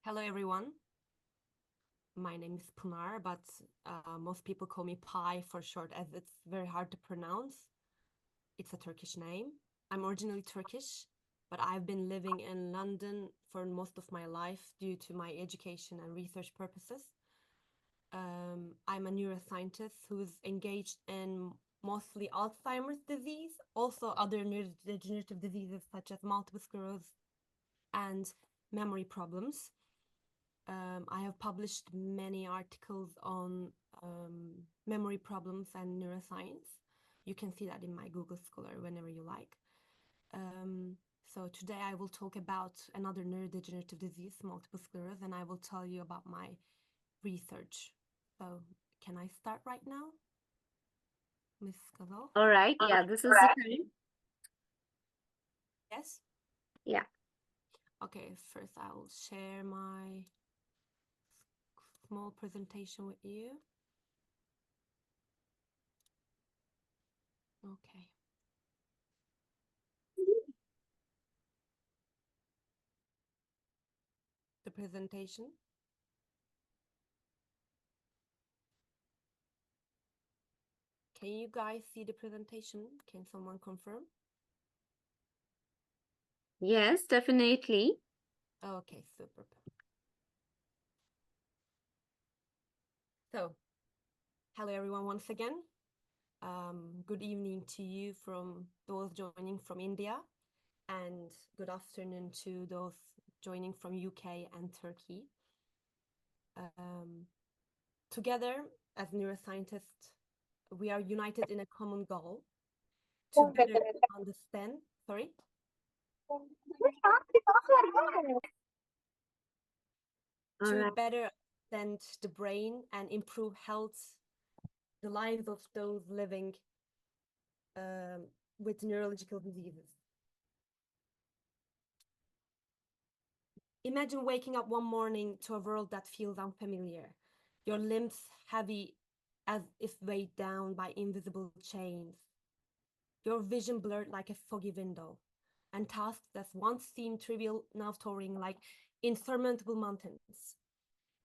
Hello, everyone. My name is Pinar, but most people call me Pi for short, as it's very hard to pronounce. It's a Turkish name. I'm originally Turkish, but I've been living in London for most of my life due to my education and research purposes. I'm a neuroscientist who's engaged in mostly Alzheimer's disease, also other neurodegenerative diseases such as multiple sclerosis and memory problems. I have published many articles on memory problems and neuroscience. You can see that in my Google Scholar whenever you like. So today I will talk about another neurodegenerative disease, multiple sclerosis, and I will tell you about my research. So can I start right now, Ms. Gazal? All right. Yeah, this is the time. Yes? Yeah. Okay, first I will share my small presentation with you. Okay. The presentation. Can you guys see the presentation? Can someone confirm? Yes, definitely. Okay, super. So, hello everyone once again. Good evening to you from those joining from India, and good afternoon to those joining from UK and Turkey. Together, as neuroscientists, we are united in a common goal to better understand, sorry? To better understand the brain and improve health, the lives of those living with neurological diseases. Imagine waking up one morning to a world that feels unfamiliar, your limbs heavy as if weighed down by invisible chains, your vision blurred like a foggy window, and tasks that once seemed trivial now towering like insurmountable mountains.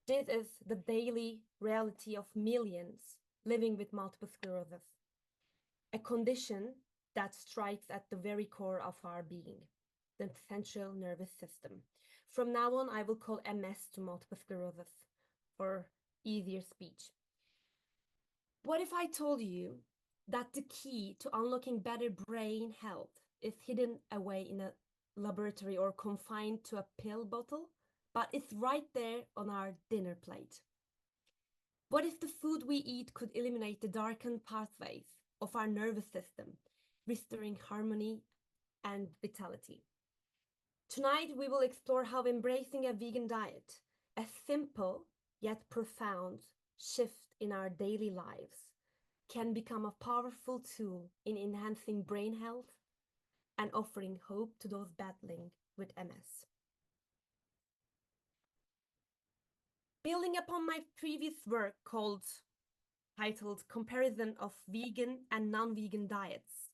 This is the daily reality of millions living with multiple sclerosis, a condition that strikes at the very core of our being, the central nervous system. From now on, I will call MS to multiple sclerosis for easier speech. What if I told you that the key to unlocking better brain health is hidden away in a laboratory or confined to a pill bottle, but it's right there on our dinner plate? What if the food we eat could eliminate the darkened pathways of our nervous system, restoring harmony and vitality? Tonight, we will explore how embracing a vegan diet, a simple yet profound shift in our daily lives, can become a powerful tool in enhancing brain health and offering hope to those battling with MS. Building upon my previous work titled Comparison of Vegan and Non-Vegan Diets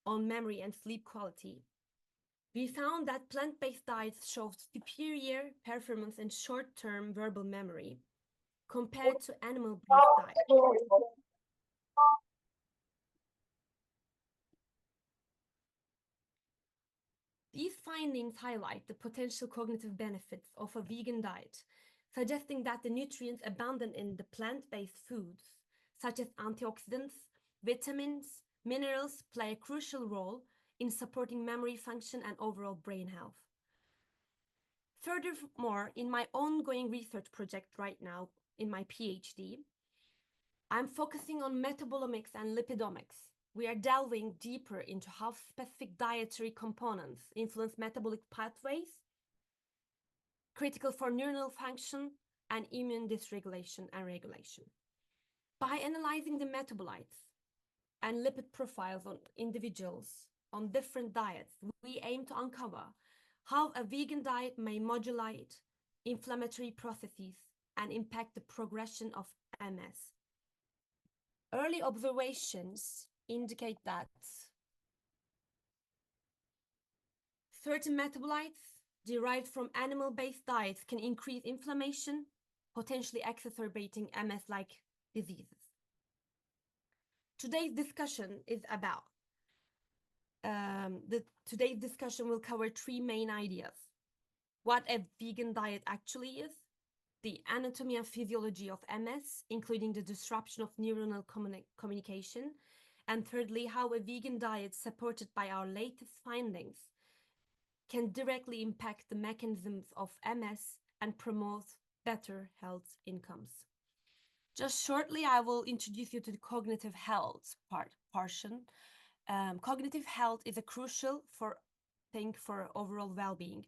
on Memory and Sleep Quality, we found that plant-based diets showed superior performance in short-term verbal memory compared to animal-based diets. These findings highlight the potential cognitive benefits of a vegan diet, suggesting that the nutrients abundant in the plant-based foods, such as antioxidants, vitamins, minerals, play a crucial role in supporting memory function and overall brain health. Furthermore, in my ongoing research project right now, in my PhD, I'm focusing on metabolomics and lipidomics. We are delving deeper into how specific dietary components influence metabolic pathways, critical for neuronal function and immune dysregulation and regulation. By analyzing the metabolites and lipid profiles on individuals on different diets, we aim to uncover how a vegan diet may modulate inflammatory processes and impact the progression of MS. Early observations indicate that certain metabolites derived from animal-based diets can increase inflammation, potentially exacerbating MS-like diseases. Today's discussion is about today's discussion will cover three main ideas: what a vegan diet actually is, the anatomy and physiology of MS, including the disruption of neuronal communication, and thirdly, how a vegan diet supported by our latest findings can directly impact the mechanisms of MS and promote better health outcomes. Just shortly, I will introduce you to the cognitive health portion. Cognitive health is a crucial thing for overall well-being.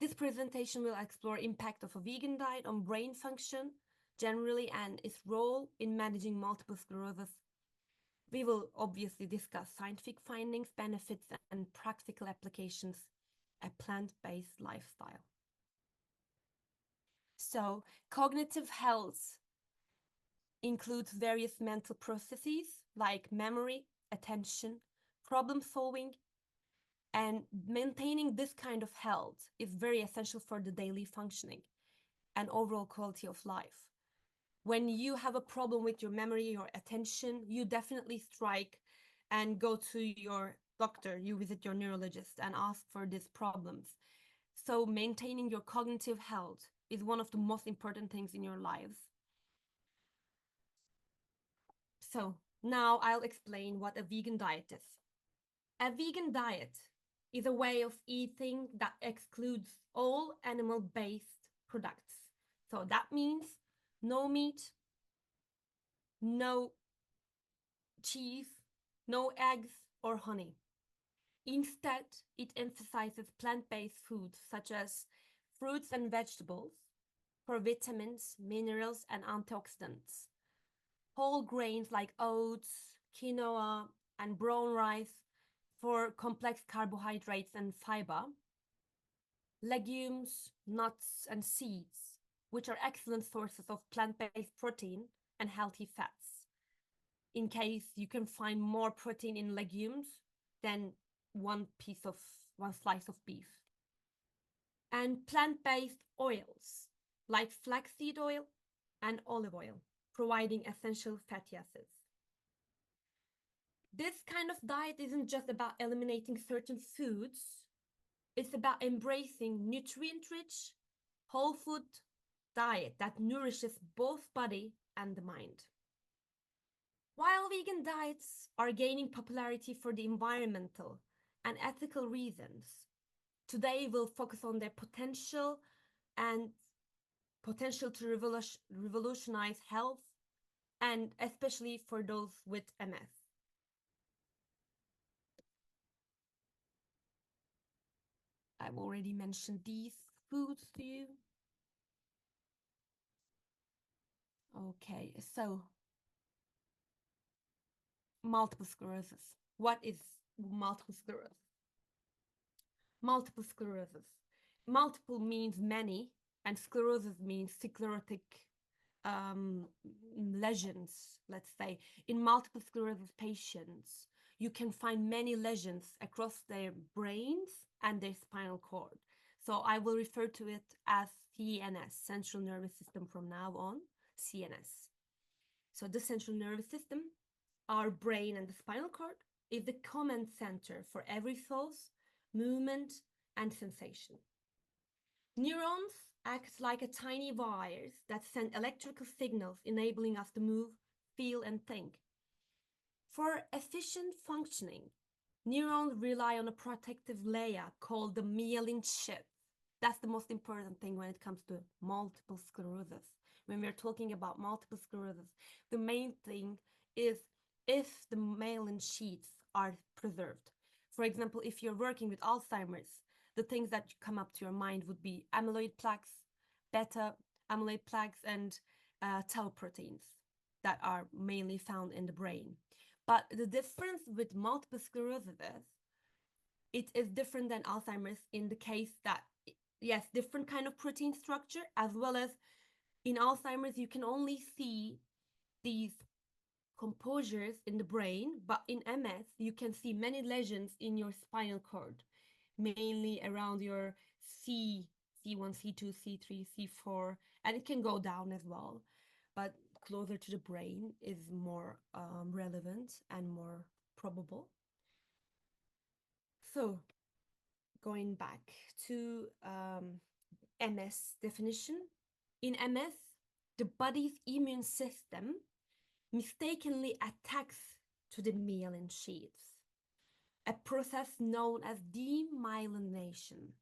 This presentation will explore impact of a vegan diet on brain function generally and its role in managing multiple sclerosis. We will obviously discuss scientific findings, benefits, and practical applications of a plant-based lifestyle. So, cognitive health includes various mental processes like memory, attention, problem solving, and maintaining this kind of health is very essential for the daily functioning and overall quality of life. When you have a problem with your memory or attention, you definitely strike and go to your doctor, you visit your neurologist and ask for these problems. So maintaining your cognitive health is one of the most important things in your lives. So now I'll explain what a vegan diet is. A vegan diet is a way of eating that excludes all animal-based products. So that means no meat, no cheese, no eggs or honey. Instead, it emphasizes plant-based foods such as fruits and vegetables for vitamins, minerals, and antioxidants. Whole grains like oats, quinoa, and brown rice for complex carbohydrates and fiber. Legumes, nuts, and seeds, which are excellent sources of plant-based protein and healthy fats. In case you can find more protein in legumes than one slice of beef. And plant-based oils like flaxseed oil and olive oil, providing essential fatty acids. This kind of diet isn't just about eliminating certain foods, it's about embracing nutrient-rich, whole food diet that nourishes both body and the mind. While vegan diets are gaining popularity for the environmental and ethical reasons, today we'll focus on their potential to revolutionize health, and especially for those with MS. I've already mentioned these foods to you. Okay, so multiple sclerosis. What is multiple sclerosis? Multiple sclerosis. Multiple means many, and sclerosis means sclerotic lesions, let's say. In multiple sclerosis patients, you can find many lesions across their brains and their spinal cord. So I will refer to it as CNS, central nervous system from now on, CNS. So the central nervous system, our brain and the spinal cord, is the command center for every thought, movement, and sensation. Neurons act like a tiny wires that send electrical signals, enabling us to move, feel, and think. For efficient functioning, neurons rely on a protective layer called the myelin sheath. That's the most important thing when it comes to multiple sclerosis. When we're talking about multiple sclerosis, the main thing is if the myelin sheaths are preserved. For example, if you're working with Alzheimer's, the things that come up to your mind would be amyloid plaques, beta amyloid plaques, and tau proteins that are mainly found in the brain. But the difference with multiple sclerosis is it is different than Alzheimer's in the case that, yes, different kind of protein structure, as well as in Alzheimer's, you can only see these composures in the brain, but in MS, you can see many lesions in your spinal cord, mainly around your C, C1, C2, C3, C4, and it can go down as well. But closer to the brain is more relevant and more probable. So going back to MS definition. In MS, the body's immune system mistakenly attacks to the myelin sheaths, a process known as demyelination,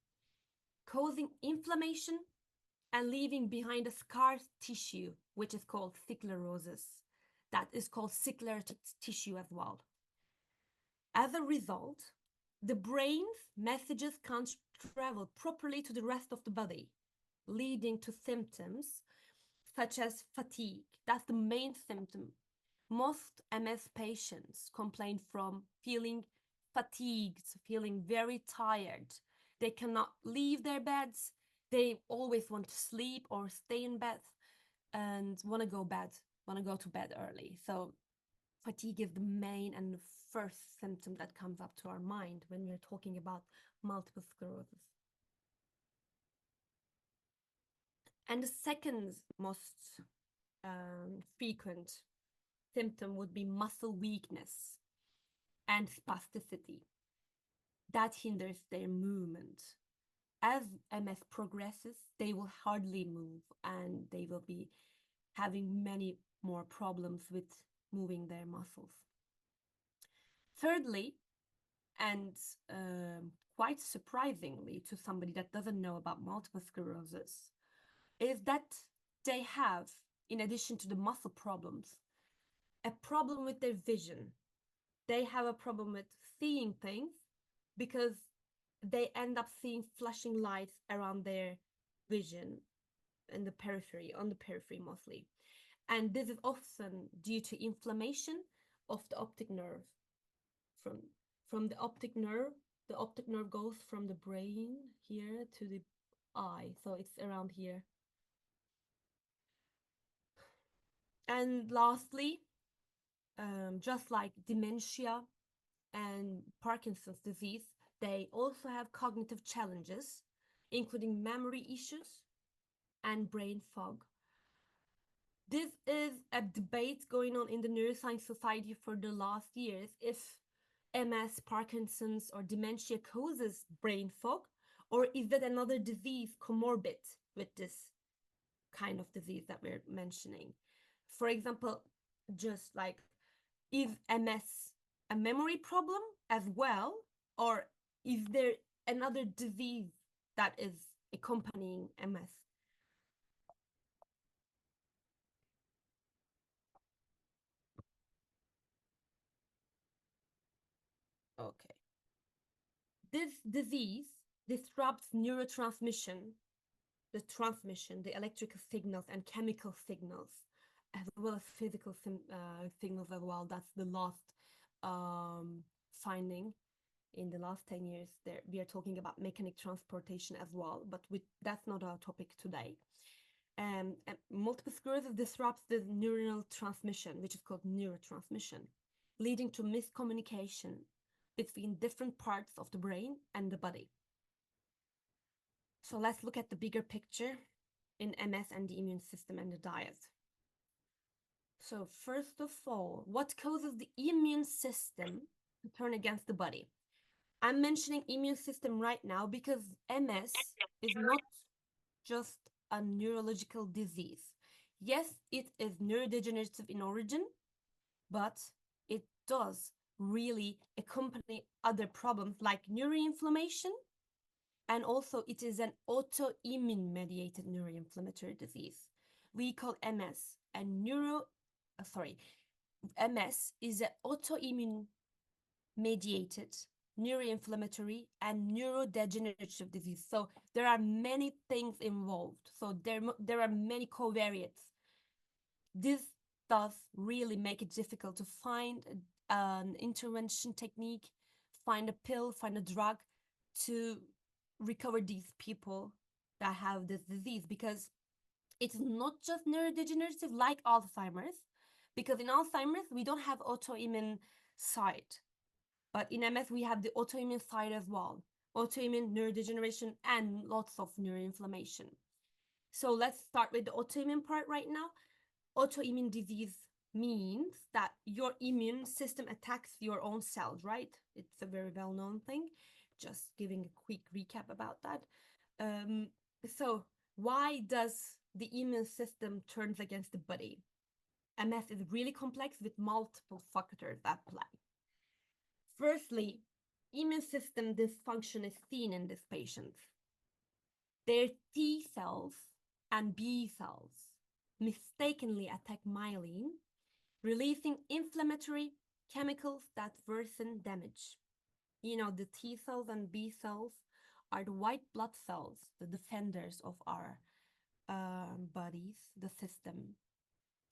causing inflammation and leaving behind a scar tissue, which is called sclerosis. That is called scalar tissue as well. As a result, the brain's messages can't travel properly to the rest of the body, leading to symptoms such as fatigue. That's the main symptom. Most MS patients complain from feeling fatigued, feeling very tired. They cannot leave their beds. They always want to sleep or stay in bed and want to go to bed early. So fatigue is the main and the first symptom that comes up to our mind when we're talking about multiple sclerosis. And the second most frequent symptom would be muscle weakness and spasticity. That hinders their movement. As MS progresses, they will hardly move and they will be having many more problems with moving their muscles. Thirdly, and quite surprisingly to somebody that doesn't know about multiple sclerosis, is that they have, in addition to the muscle problems, a problem with their vision. They have a problem with seeing things because they end up seeing flashing lights around their vision in the periphery, on the periphery mostly. And this is often due to inflammation of the optic nerve. From the optic nerve goes from the brain here to the eye, so it's around here. And lastly, just like dementia and Parkinson's disease, they also have cognitive challenges, including memory issues and brain fog. This is a debate going on in the Neuroscience Society for the last years if MS, Parkinson's, or dementia causes brain fog, or is that another disease comorbid with this kind of disease that we're mentioning? For example, just like, is MS a memory problem as well, or is there another disease that is accompanying MS? Okay. This disease disrupts neurotransmission, the electrical signals and chemical signals, as well as physical signals as well. That's the last finding in the last 10 years. There, we are talking about mechanic transportation as well, but that's not our topic today. And multiple sclerosis disrupts the neuronal transmission, which is called neurotransmission, leading to miscommunication between different parts of the brain and the body. So let's look at the bigger picture in MS and the immune system and the diet. So first of all, what causes the immune system to turn against the body? I'm mentioning immune system right now because MS is not just a neurological disease. Yes, it is neurodegenerative in origin, but it does really accompany other problems like neuroinflammation, and also it is an autoimmune mediated neuroinflammatory disease. We call MS MS is an autoimmune mediated neuroinflammatory and neurodegenerative disease. So there are many things involved. So there are many covariates. This does really make it difficult to find an intervention technique, find a pill, find a drug to recover these people that have this disease, because it's not just neurodegenerative like Alzheimer's, because in Alzheimer's we don't have autoimmune side, but in MS we have the autoimmune side as well. autoimmune neurodegeneration, and lots of neuroinflammation. So let's start with the autoimmune part right now. Autoimmune disease means that your immune system attacks your own cells, right? It's a very well-known thing. Just giving a quick recap about that. So why does the immune system turns against the body? MS is really complex with multiple factors at play. Firstly, immune system dysfunction is seen in these patients. Their T cells and B cells mistakenly attack myelin, releasing inflammatory chemicals that worsen damage. You know, the T cells and B cells are the white blood cells, the defenders of our bodies, the system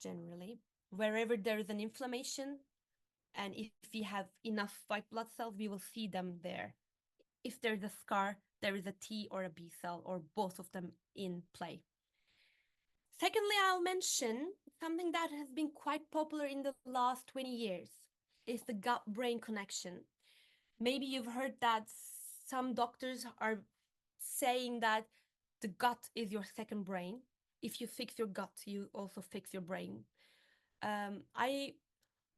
generally. Wherever there is an inflammation, and if we have enough white blood cells, we will see them there. If there's a scar, there is a T or a B cell, or both of them in play. Secondly, I'll mention something that has been quite popular in the last 20 years, is the gut-brain connection. Maybe you've heard that some doctors are saying that the gut is your second brain. If you fix your gut, you also fix your brain. I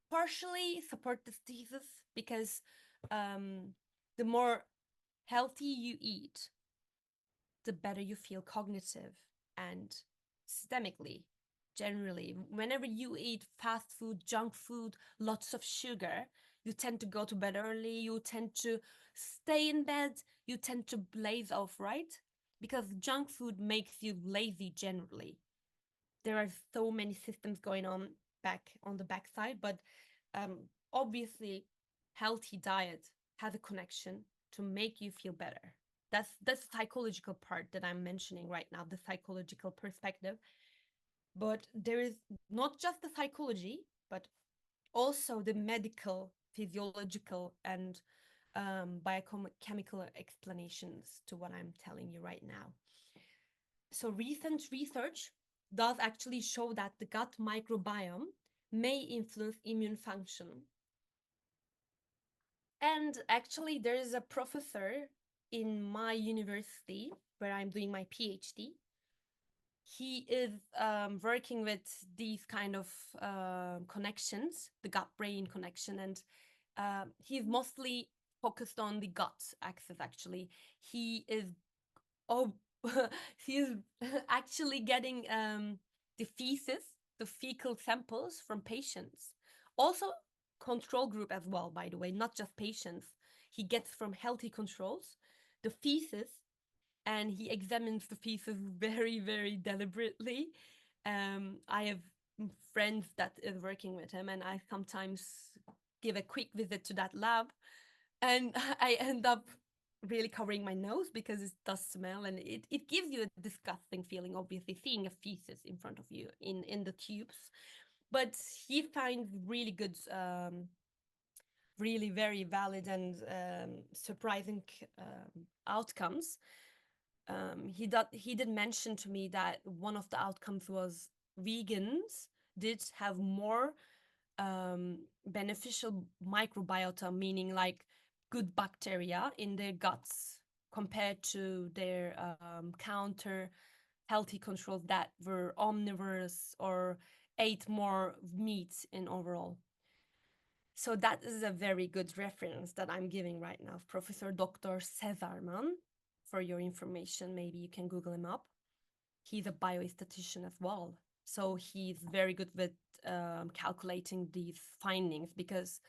partially support this thesis because the more healthy you eat, the better you feel cognitive and systemically. Generally, whenever you eat fast food, junk food, lots of sugar, you tend to go to bed early, you tend to stay in bed, you tend to blaze off, right? Because junk food makes you lazy generally. There are so many systems going on back on the backside, but obviously healthy diet has a connection to make you feel better. That's the psychological part that I'm mentioning right now, the psychological perspective. But there is not just the psychology, but also the medical, physiological, and biochemical explanations to what I'm telling you right now. So recent research does actually show that the gut microbiome may influence immune function. And actually, there is a professor in my university where I'm doing my PhD. He is working with these kind of connections, the gut-brain connection, and he's mostly focused on the gut axis, actually. He is he's actually getting the feces, the fecal samples from patients. Also, control group as well, by the way, not just patients. He gets from healthy controls the feces, and he examines the feces very, very deliberately. I have friends that is working with him, and I sometimes give a quick visit to that lab, and I end up really covering my nose because it does smell, and it gives you a disgusting feeling, obviously, seeing a feces in front of you in the tubes. But he finds really good, really very valid and surprising outcomes. He did mention to me that one of the outcomes was vegans did have more beneficial microbiota, meaning like good bacteria in their guts compared to their counter healthy controls that were omnivorous or ate more meat in overall. So that is a very good reference that I'm giving right now. Professor Dr. Cesarman, for your information, maybe you can Google him up. He's a biostatistician as well. So he's very good with calculating these findings, because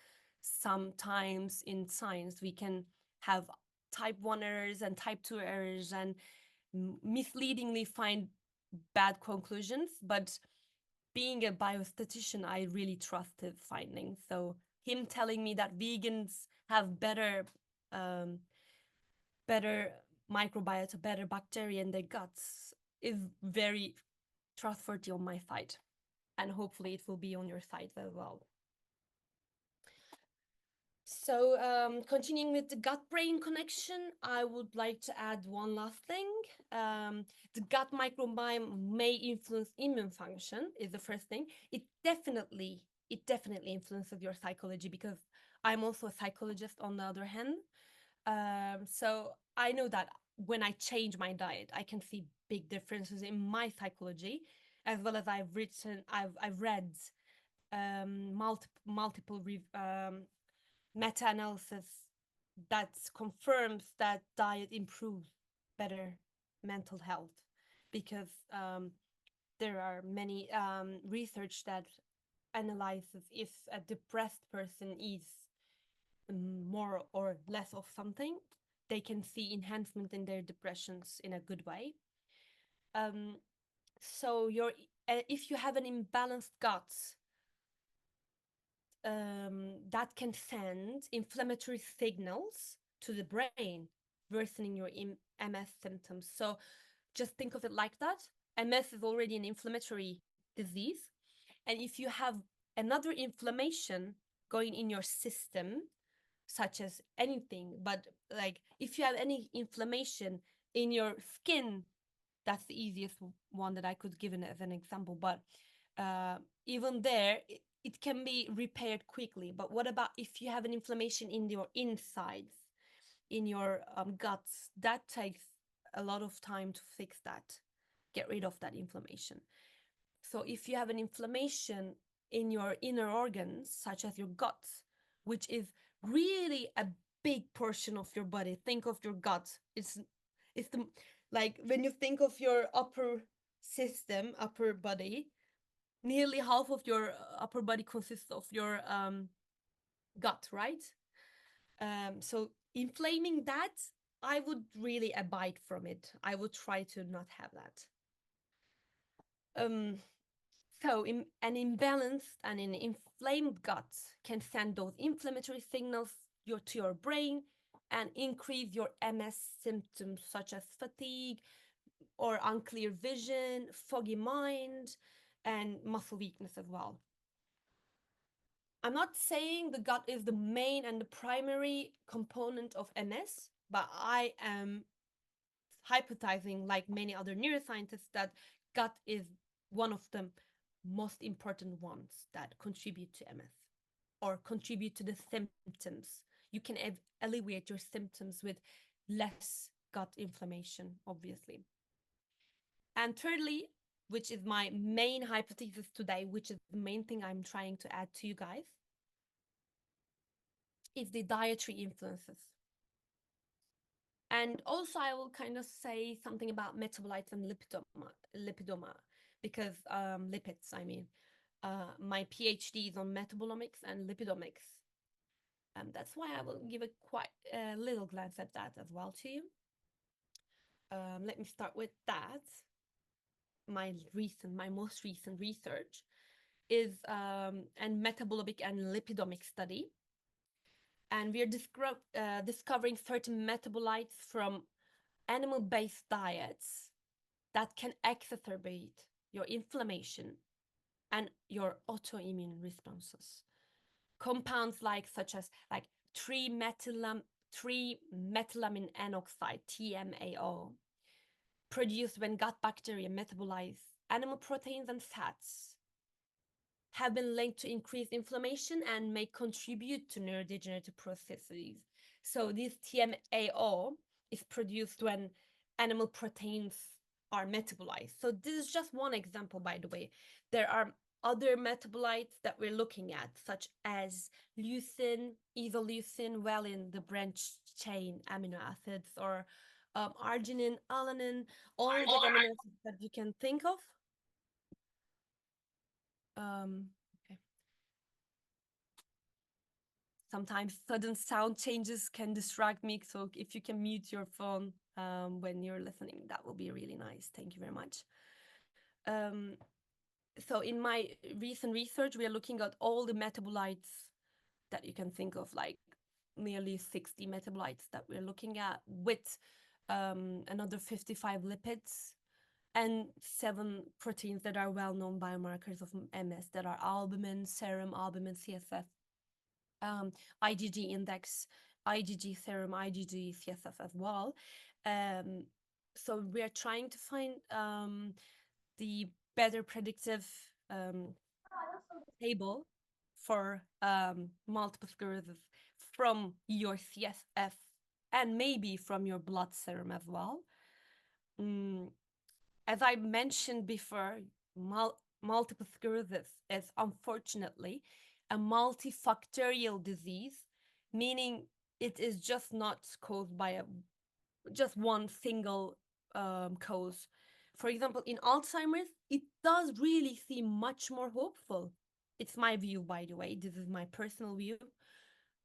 sometimes in science we can have type 1 errors and type 2 errors and misleadingly find bad conclusions. But being a biostatistician, I really trust his findings. So him telling me that vegans have better microbiota, better bacteria in their guts is very trustworthy on my side. And hopefully it will be on your side as well. So continuing with the gut-brain connection, I would like to add one last thing. The gut microbiome may influence immune function is the first thing. It definitely influences your psychology, because I'm also a psychologist on the other hand. So I know that when I change my diet, I can see big differences in my psychology, as well as I've read multiple meta-analysis that confirms that diet improves better mental health, because there are many research that analyzes if a depressed person eats more or less of something, they can see enhancement in their depressions in a good way. Um, so if you have an imbalanced gut, that can send inflammatory signals to the brain, worsening your MS symptoms. So just think of it like that. MS is already an inflammatory disease. And if you have another inflammation going in your system, such as anything, but like if you have any inflammation in your skin, that's the easiest one that I could give as an example. But even there, it can be repaired quickly. But what about if you have an inflammation in your insides, in your guts? That takes a lot of time to fix that, get rid of that inflammation. So if you have an inflammation in your inner organs, such as your gut, which is really a big portion of your body, think of your gut. It's the, like when you think of your upper system, upper body, nearly half of your upper body consists of your gut, right? So inflaming that, I would really abide from it. I would try to not have that. So an imbalanced and an inflamed gut can send those inflammatory signals to your brain and increase your MS symptoms such as fatigue or unclear vision, foggy mind, and muscle weakness as well. I'm not saying the gut is the main and the primary component of MS, but I am hypothesizing, like many other neuroscientists, that gut is one of the most important ones that contribute to MS or contribute to the symptoms. You can alleviate your symptoms with less gut inflammation, obviously. And thirdly, which is my main hypothesis today, which is the main thing I'm trying to add to you guys, is the dietary influences. And also, I will kind of say something about metabolites and lipidoma, because lipids, I mean. My PhD is on metabolomics and lipidomics. That's why I will give a quite a little glance at that as well to you. Let me start with that. My most recent research is a metabolomic and lipidomic study. And we are discovering certain metabolites from animal-based diets that can exacerbate your inflammation and your autoimmune responses. Compounds such as 3-methylamine N oxide, TMAO, produced when gut bacteria metabolize animal proteins and fats, have been linked to increased inflammation and may contribute to neurodegenerative processes. So this TMAO is produced when animal proteins are metabolized. So this is just one example, by the way. There are other metabolites that we're looking at, such as leucine, isoleucine, valine, the branched chain amino acids, or arginine, alanine, all the amino acids that you can think of. Okay. Sometimes sudden sound changes can distract me, so if you can mute your phone when you're listening, that will be really nice. Thank you very much. So in my recent research, we are looking at all the metabolites that you can think of, like nearly 60 metabolites that we're looking at, with another 55 lipids and 7 proteins that are well-known biomarkers of MS, that are albumin, serum, albumin, CSF, IgG index, IgG serum, IgG CSF as well. So we are trying to find the better predictive table for multiple sclerosis from your CSF and maybe from your blood serum as well. Mm, as I mentioned before, multiple sclerosis is unfortunately a multifactorial disease, meaning it is just not caused by just one single cause. For example, in Alzheimer's, it does really seem much more hopeful. It's my view, by the way. This is my personal view.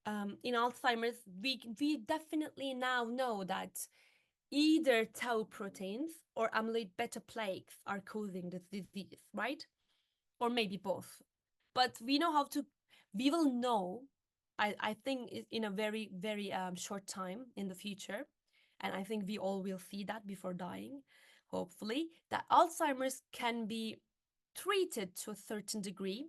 In Alzheimer's, we definitely now know that either tau proteins or amyloid beta plaques are causing this disease, right? Or maybe both. But we know how to, we will know, I think, in a very, very short time in the future. And I think we all will see that before dying, hopefully, that Alzheimer's can be treated to a certain degree.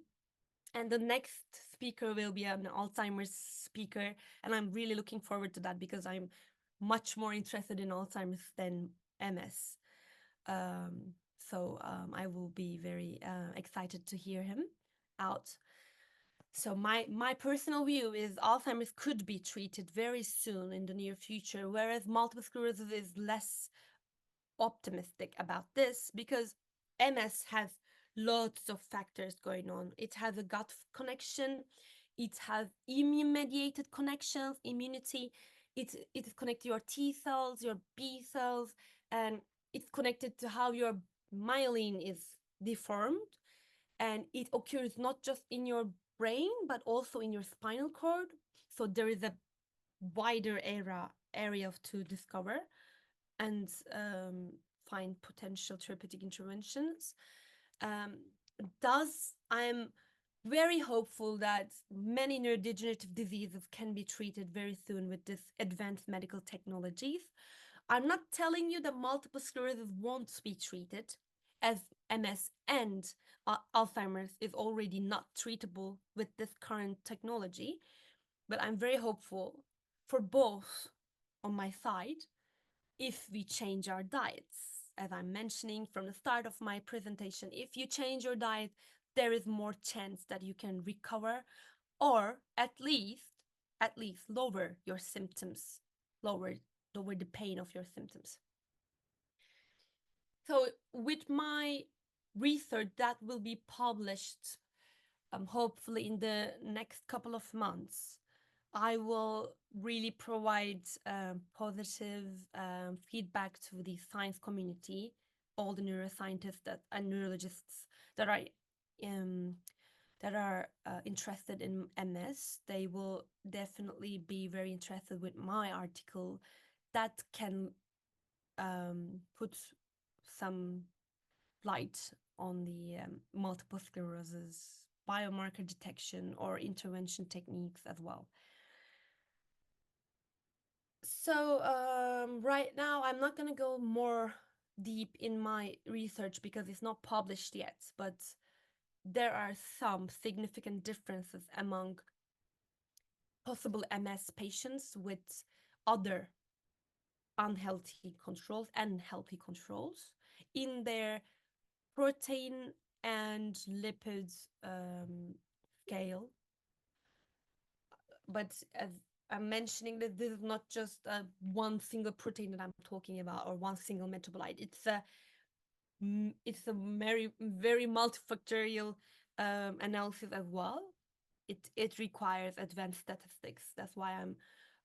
And the next speaker will be an Alzheimer's speaker. And I'm really looking forward to that because I'm much more interested in Alzheimer's than MS. I will be very excited to hear him out. So my personal view is Alzheimer's could be treated very soon in the near future, whereas multiple sclerosis is less optimistic about this because MS has lots of factors going on. It has a gut connection, it has immune mediated connections, immunity. It is connected to your T cells, your B cells, and it's connected to how your myelin is deformed. And it occurs not just in your brain, but also in your spinal cord. So there is a wider area to discover and find potential therapeutic interventions. Thus, I'm very hopeful that many neurodegenerative diseases can be treated very soon with this advanced medical technologies. I'm not telling you that multiple sclerosis won't be treated, as MS and Alzheimer's is already not treatable with this current technology, but I'm very hopeful for both on my side if we change our diets. As I'm mentioning from the start of my presentation, if you change your diet, there is more chance that you can recover or at least lower your symptoms, lower the pain of your symptoms. So with my research that will be published hopefully in the next couple of months, I will really provide positive feedback to the science community, all the neuroscientists and neurologists that are interested in MS. They will definitely be very interested with my article that can put some light on the multiple sclerosis biomarker detection or intervention techniques as well. So right now, I'm not going to go more deep in my research because it's not published yet, but there are some significant differences among possible MS patients with other unhealthy controls and healthy controls in their protein and lipids scale. But as I'm mentioning, that this is not just one single protein that I'm talking about or one single metabolite. It's a very multifactorial analysis as well. It requires advanced statistics. That's why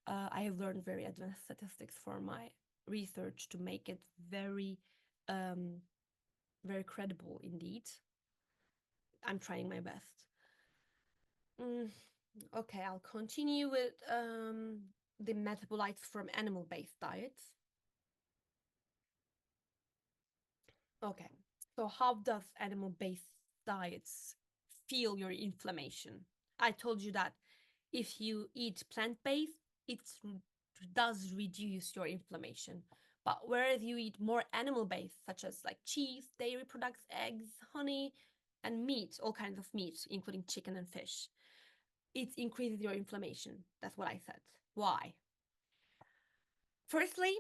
I have learned very advanced statistics for my research to make it very very credible indeed. I'm trying my best. Okay, I'll continue with the metabolites from animal-based diets. Okay, so how does animal-based diets feel your inflammation? I told you that if you eat plant-based, it does reduce your inflammation. But whereas you eat more animal-based, such as like cheese, dairy products, eggs, honey, and meat, all kinds of meat, including chicken and fish, it increases your inflammation. That's what I said. Why? Firstly,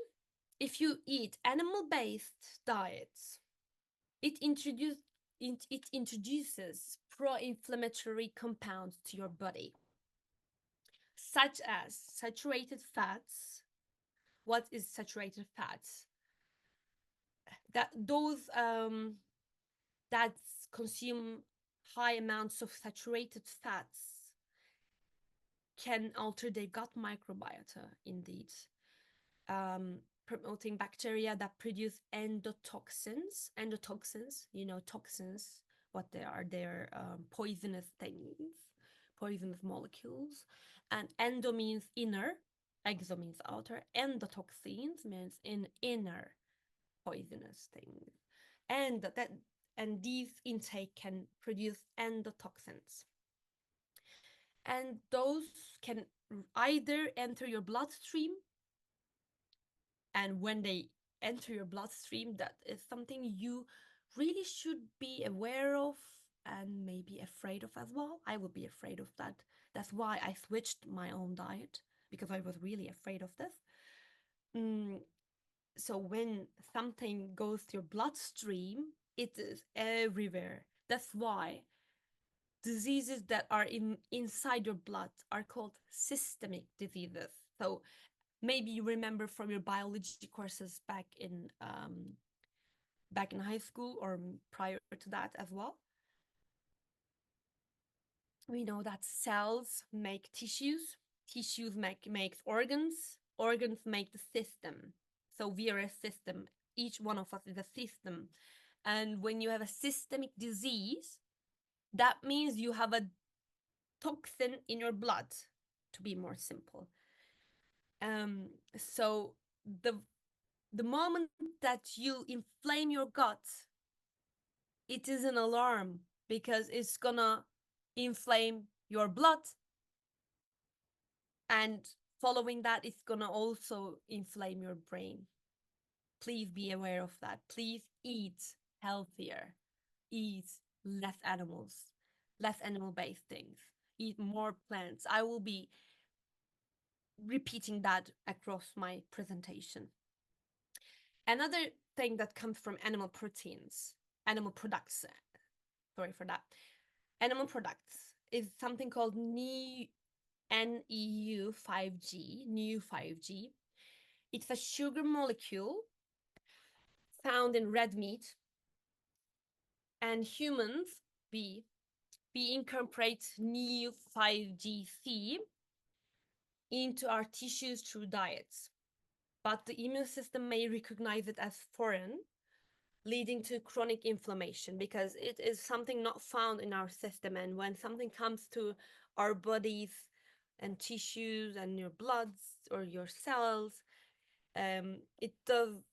if you eat animal-based diets, it introduces pro-inflammatory compounds to your body, such as saturated fats, what is saturated fats? That those that consume high amounts of saturated fats can alter their gut microbiota, indeed, promoting bacteria that produce endotoxins. Endotoxins, toxins, what they are, they're poisonous things, poisonous molecules. And endo means inner, exo means outer, endotoxins means inner poisonous things. And these intake can produce endotoxins. And those can either enter your bloodstream, and when they enter your bloodstream, that is something you really should be aware of and maybe afraid of as well. I would be afraid of that. That's why I switched my own diet, because I was really afraid of this. So when something goes to your bloodstream, it is everywhere. That's why diseases that are inside your blood are called systemic diseases. So maybe you remember from your biology courses back in high school or prior to that as well. We know that cells make tissues, tissues makes organs, organs make the system. So we are a system. Each one of us is a system. And when you have a systemic disease, that means you have a toxin in your blood, to be more simple. So the moment that you inflame your gut, it is an alarm, because it's gonna inflame your blood, and following that, it's gonna also inflame your brain. Please be aware of that. Please eat healthier, eat less animals, less animal-based things, eat more plants. I will be repeating that across my presentation. Another thing that comes from animal proteins, animal products, sorry for that, animal products, is something called NEU5G, NEU5G. It's a sugar molecule found in red meat, and humans, we incorporate NEU5GC into our tissues through diets. But the immune system may recognize it as foreign, leading to chronic inflammation, because it is something not found in our system. And when something comes to our bodies and tissues and your bloods or your cells, it does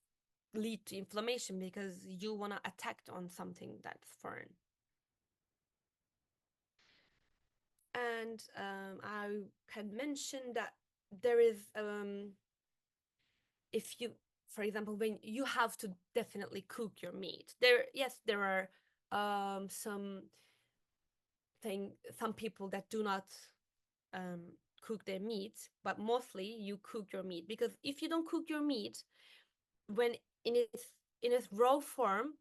lead to inflammation, because you want to attack on something that's foreign. And I can mention that there is, if you, for example, when you have to definitely cook your meat, there are some people that do not cook their meat, but mostly you cook your meat, because if you don't cook your meat, when in its raw form,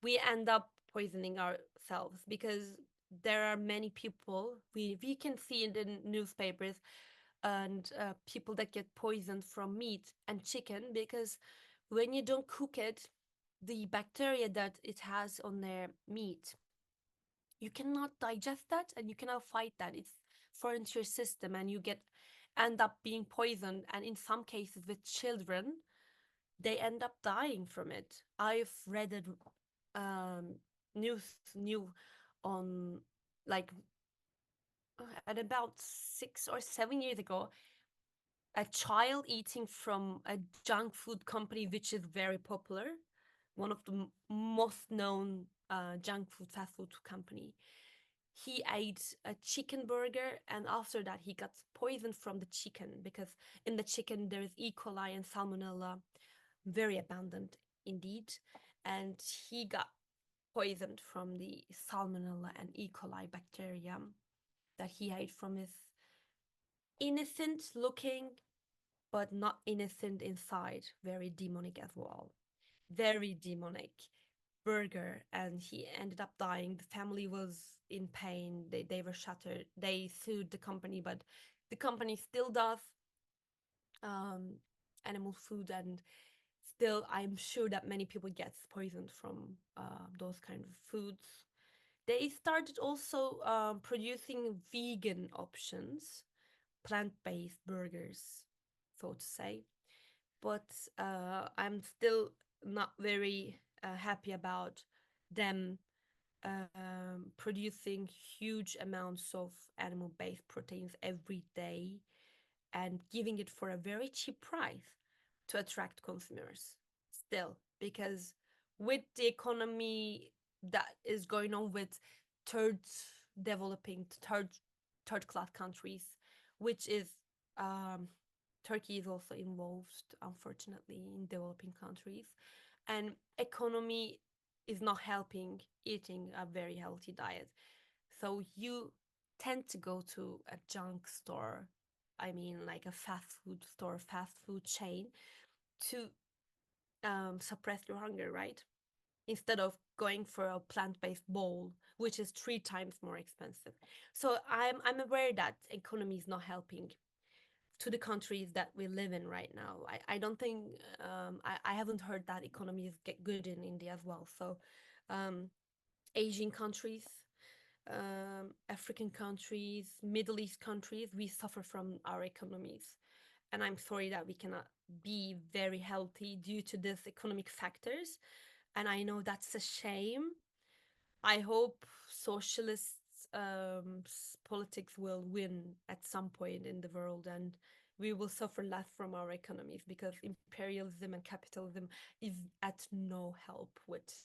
we end up poisoning ourselves, because there are many people we can see in the newspapers, and people that get poisoned from meat and chicken, because when you don't cook it, the bacteria that it has on their meat, you cannot digest that, and you cannot fight that. It's foreign to your system, and you end up being poisoned. And in some cases with children, they end up dying from it. I've read it new on, like, at about 6 or 7 years ago, a child eating from a junk food company which is very popular, one of the most known junk food fast food company. He ate a chicken burger, and after that he got poisoned from the chicken, because in the chicken there is E. coli and salmonella, very abundant indeed, and he got poisoned from the salmonella and E. coli bacteria that he ate from his innocent looking but not innocent inside, very demonic as well, very demonic burger, and he ended up dying. The family was in pain, they were shattered. They sued the company, but the company still does, animal food, and still I'm sure that many people get poisoned from those kind of foods. They started also producing vegan options, plant-based burgers, so to say. But I'm still not very happy about them producing huge amounts of animal-based proteins every day and giving it for a very cheap price to attract consumers still, because with the economy that is going on with third developing third class countries, which is um, Turkey is also involved, unfortunately, in developing countries, and economy is not helping eating a very healthy diet. So you tend to go to a junk store, I mean, like a fast food store, fast food chain, to suppress your hunger, right? Instead of going for a plant-based bowl, which is 3 times more expensive. So I'm aware that economy is not helping to the countries that we live in right now. I don't think I haven't heard that economy is get good in India as well. So um, Asian countries, African countries, Middle East countries, we suffer from our economies. And I'm sorry that we cannot be very healthy due to these economic factors. And I know that's a shame. I hope socialist politics will win at some point in the world, and we will suffer less from our economies, because imperialism and capitalism is at no help with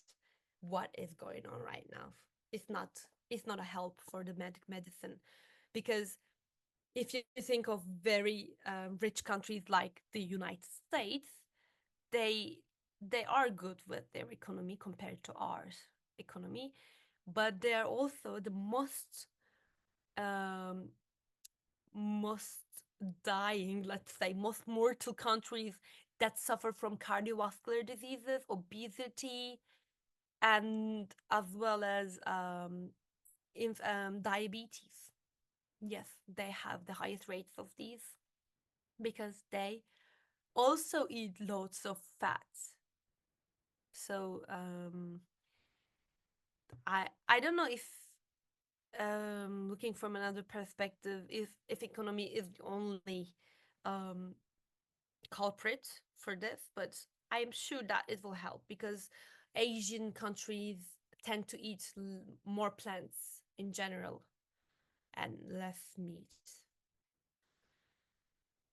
what is going on right now. It's not it's not a help for the medicine, because if you think of very rich countries like the United States, they they are good with their economy compared to ours economy, but they are also the um, most dying, let's say, most mortal countries that suffer from cardiovascular diseases, obesity, and as well as diabetes. Yes, they have the highest rates of these because they also eat loads of fats. So I don't know if looking from another perspective, if economy is the only um, culprit for this, but I'm sure that it will help, because Asian countries tend to eat more plants in general and less meat.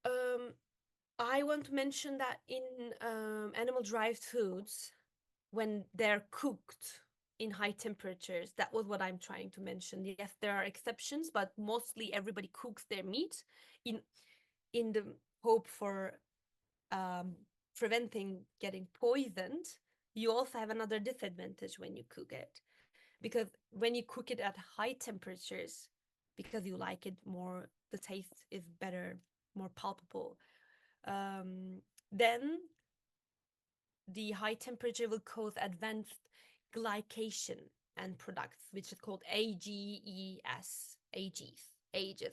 Um, I want to mention that in animal-derived foods, when they're cooked in high temperatures, that was what I'm trying to mention. Yes, there are exceptions, but mostly everybody cooks their meat in in the hope for um, preventing getting poisoned. You also have another disadvantage when you cook it, because when you cook it at high temperatures, because you like it more, the taste is better, more palpable. Then the high temperature will cause advanced glycation and products, which is called AGES, ages,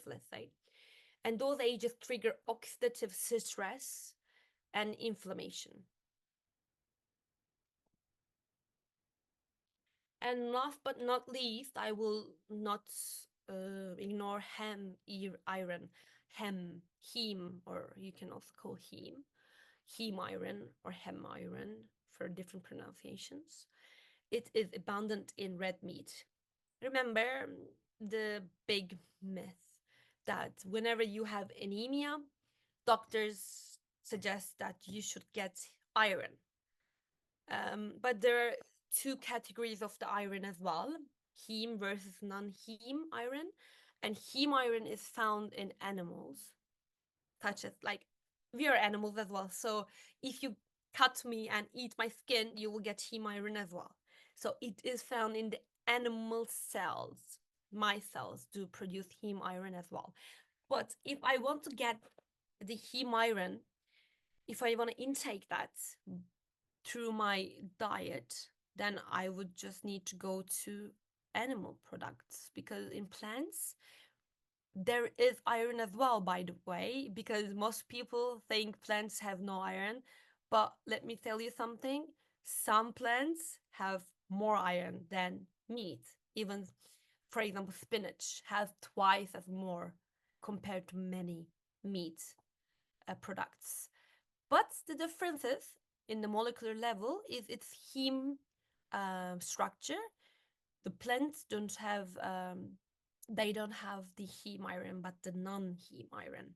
let's say. And those ages trigger oxidative stress and inflammation. And last but not least, I will not ignore iron, heme, or you can also call heme iron or hem iron for different pronunciations. It is abundant in red meat. Remember the big myth that whenever you have anemia, doctors suggest that you should get iron. But there are two categories of the iron as well, heme versus non-heme iron. And heme iron is found in animals, such as, like, we are animals as well. So if you cut me and eat my skin, you will get heme iron as well. So it is found in the animal cells. My cells do produce heme iron as well. But if I want to get the heme iron, if I want to intake that through my diet, then I would just need to go to animal products, because in plants There is iron as well, by the way, because most people think plants have no iron. But let me tell you something. Some plants have more iron than meat. Even, for example, spinach has twice as more compared to many meat products. But the differences in the molecular level is its heme structure. The plants don't have they don't have the heme iron, but the non-heme iron.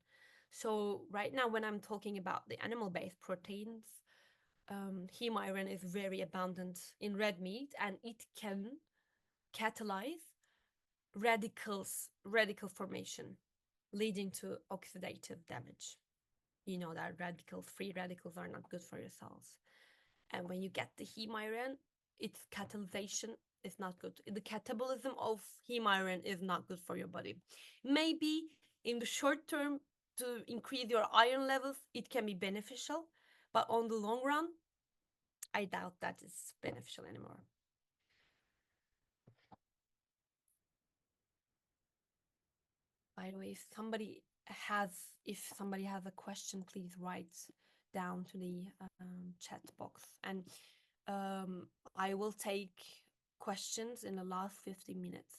So right now, when I'm talking about the animal-based proteins, heme iron is very abundant in red meat, and it can catalyze radical formation, leading to oxidative damage. You know that free radicals are not good for your cells. And when you get the heme iron, its catalyzation is not good. The catabolism of heme iron is not good for your body. Maybe in the short term, to increase your iron levels, it can be beneficial, but on the long run, I doubt that it's beneficial anymore. By the way, if somebody has a question, please write down to the chat box, and I will take questions in the last 15 minutes.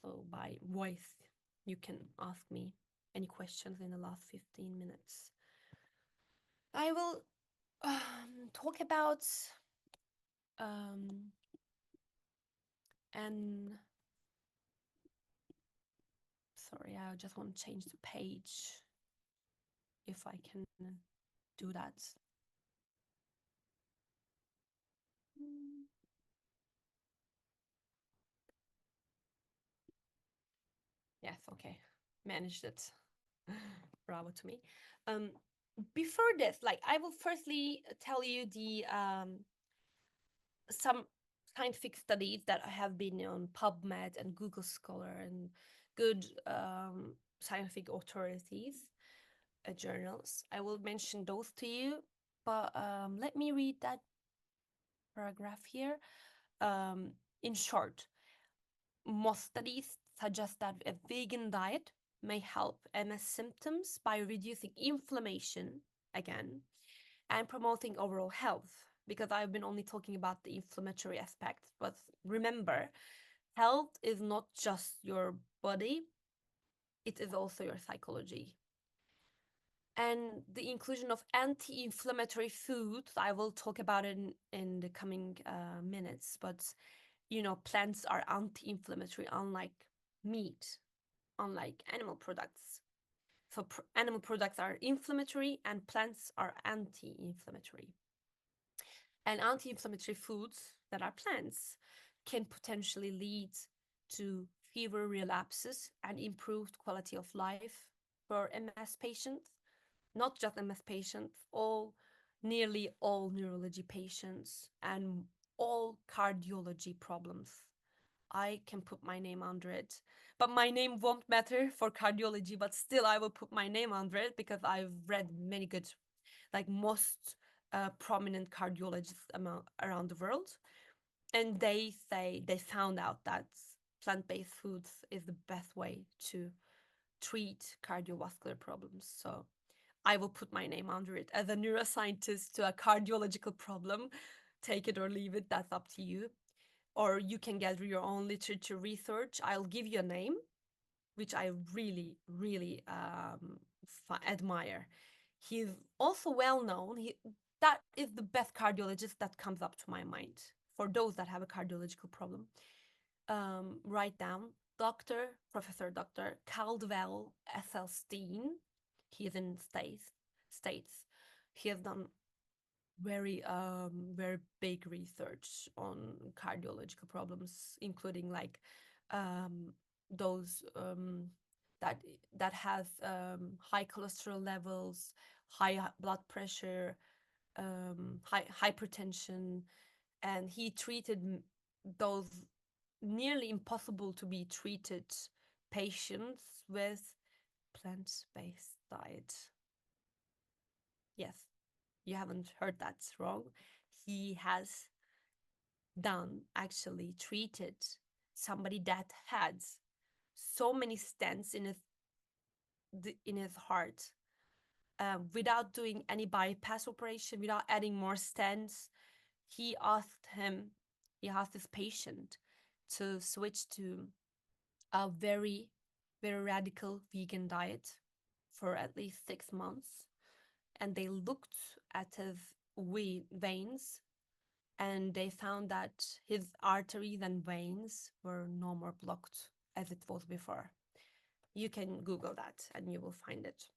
So by voice, you can ask me any questions in the last 15 minutes. I will talk about and sorry, I just want to change the page if I can do that. Yes, okay, managed it. Bravo to me. Before this, like, I will firstly tell you the some scientific studies that have been on PubMed and Google Scholar and good scientific authorities, journals. I will mention those to you, but let me read that paragraph here. In short, most studies suggest that a vegan diet may help MS symptoms by reducing inflammation again and promoting overall health. Because I've been only talking about the inflammatory aspects, but remember, health is not just your body, it is also your psychology. And the inclusion of anti-inflammatory foods, I will talk about it in the coming minutes, but you know, plants are anti-inflammatory, unlike meat, unlike animal products. So animal products are inflammatory and plants are anti-inflammatory. And anti-inflammatory foods that are plants can potentially lead to fewer relapses and improved quality of life for MS patients. Not just MS patients, nearly all neurology patients and all cardiology problems. I can put my name under it, but my name won't matter for cardiology, but still I will put my name under it because I've read many good, like most prominent cardiologists around the world, and they say they found out that plant-based foods is the best way to treat cardiovascular problems. So I will put my name under it. As a neuroscientist to a cardiological problem, take it or leave it, that's up to you. Or you can gather your own literature research. I'll give you a name, which I really, really admire. He's also well known. That is the best cardiologist that comes up to my mind for those that have a cardiological problem. Write down Professor Dr. Caldwell Esselstyn. He is in States. He has done very big research on cardiological problems, including like those that has high cholesterol levels, high blood pressure, high hypertension, and he treated those nearly impossible to be treated patients with plant-based diet. Yes, you haven't heard that wrong. He has actually treated somebody that had so many stents in his heart, without doing any bypass operation, without adding more stents. He asked him, he asked his patient to switch to a very, very radical vegan diet for at least 6 months. And they looked at his veins, and they found that his arteries and veins were no more blocked as it was before. You can Google that and you will find it.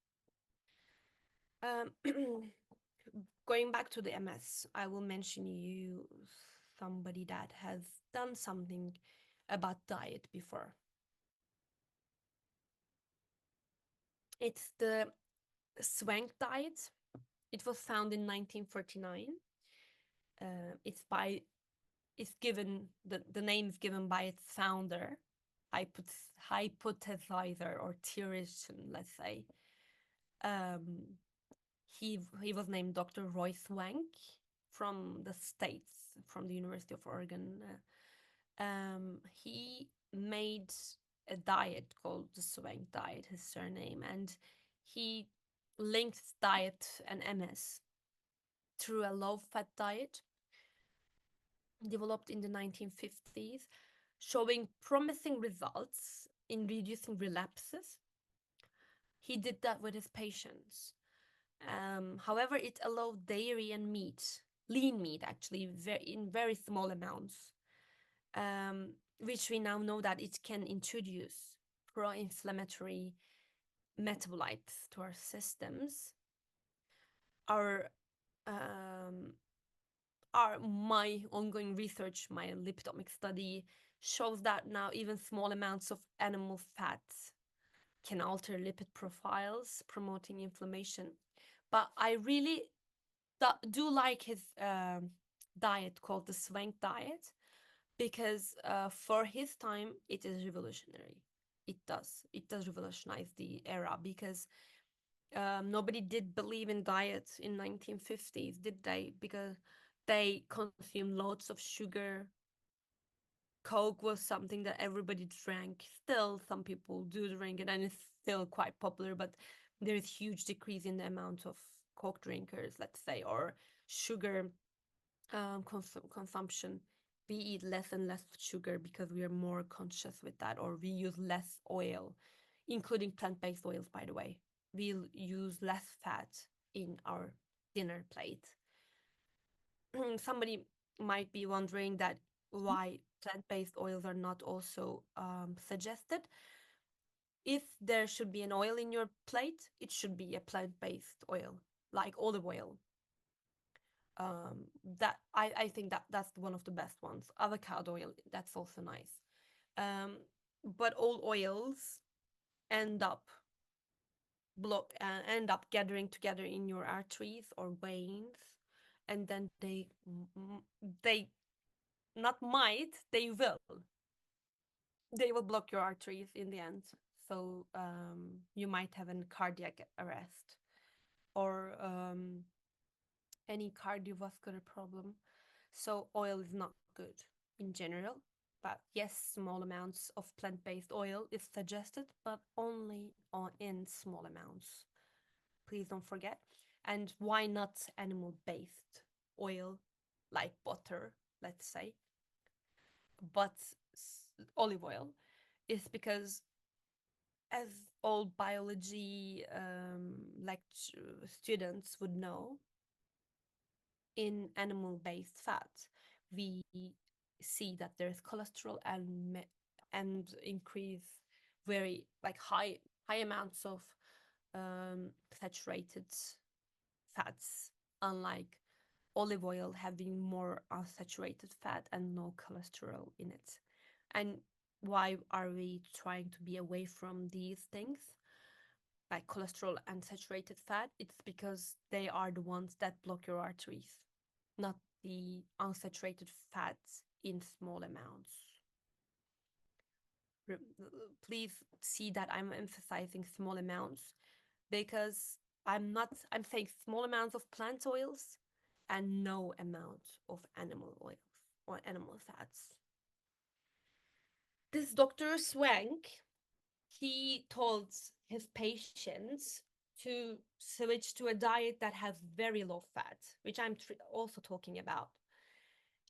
Um, Going back to the MS, I will mention you somebody that has done something about diet before. It's the Swank diet. It was found in 1949. It's by it's given the name is given by its founder, hypothesizer or theorician, let's say. Um, he was named Dr. Roy Swank from the States, from the University of Oregon. He made a diet called the Swank diet, his surname, and he linked diet and MS through a low-fat diet developed in the 1950s, showing promising results in reducing relapses. He did that with his patients. However, it allowed dairy and meat, lean meat actually, in very small amounts, which we now know that it can introduce pro-inflammatory metabolites to our systems. Our my ongoing research, my lipidomic study, shows that now even small amounts of animal fats can alter lipid profiles, promoting inflammation. But I really do like his diet called the Swank diet, because for his time it is revolutionary. It does revolutionize the era, because nobody did believe in diet in 1950s, did they? Because they consumed loads of sugar. Coke was something that everybody drank. Still, some people do drink it, and it's still quite popular, but there is huge decrease in the amount of Coke drinkers, let's say, or sugar consumption. We eat less and less sugar because we are more conscious with that, or we use less oil, including plant-based oils, by the way. We'll use less fat in our dinner plate. Somebody might be wondering that why plant-based oils are not also suggested. If there should be an oil in your plate, it should be a plant-based oil, like olive oil. That I think that's one of the best ones. Avocado oil, that's also nice. But all oils end up end up gathering together in your arteries or veins, and then they not might, they will block your arteries in the end. So you might have a cardiac arrest, or any cardiovascular problem. So oil is not good in general. But yes, small amounts of plant-based oil is suggested, but only in small amounts. Please don't forget. And why not animal-based oil, like butter, let's say, but olive oil? Is because, as all biology students would know, in animal-based fat, we see that there's cholesterol and increase very like high amounts of saturated fats, unlike olive oil having more unsaturated fat and no cholesterol in it. And why are we trying to be away from these things, like cholesterol and saturated fat? It's because they are the ones that block your arteries, not the unsaturated fats in small amounts. Please see that I'm emphasizing small amounts, because I'm saying small amounts of plant oils and no amount of animal oils or animal fats. This Dr. Swank he told his patients to switch to a diet that has very low fat, which I'm also talking about.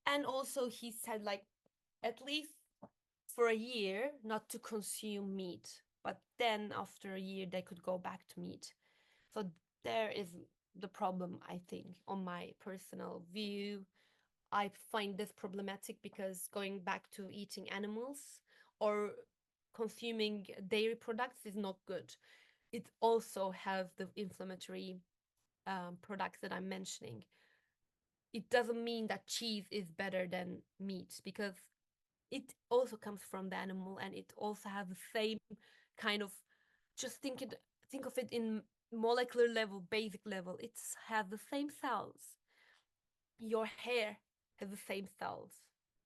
And also he said, like, at least for a year not to consume meat, but then after a year they could go back to meat. So there is the problem, I think, on my personal view. I find this problematic because going back to eating animals or consuming dairy products is not good. It also has the inflammatory products that I'm mentioning. It doesn't mean that cheese is better than meat, because it also comes from the animal and it also has the same kind of, just think of it in molecular level, basic level. It has the same cells. Your hair has the same cells,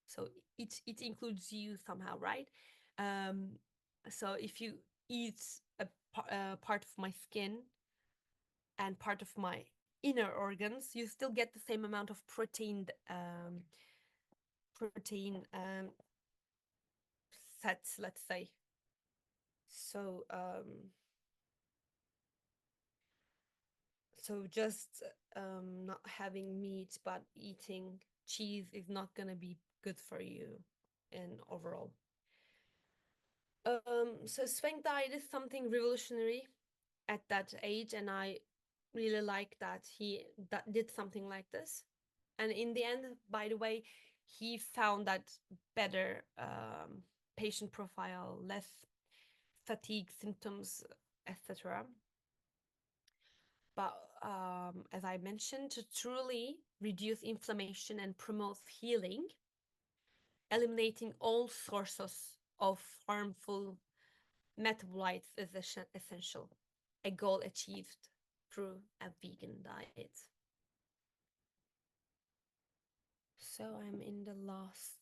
so it includes you somehow, right? um so if you eat a part of my skin and part of my inner organs, you still get the same amount of protein sets, let's say. So just not having meat but eating cheese is not gonna be good for you in overall. So Sven died is something revolutionary at that age, and I really like that he did something like this. And in the end, by the way, he found that better patient profile, less fatigue symptoms, etc. But as I mentioned, to truly reduce inflammation and promote healing, eliminating all sources of harmful metabolites is essential, a goal achieved through a vegan diet. So I'm in the last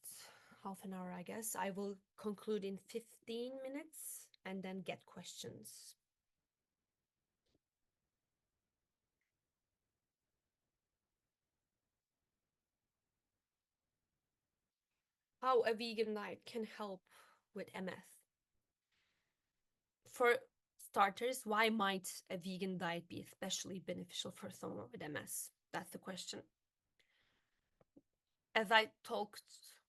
half an hour, I guess. I will conclude in 15 minutes and then get questions. How a vegan diet can help with MS. For starters, why might a vegan diet be especially beneficial for someone with MS? That's the question. As I talked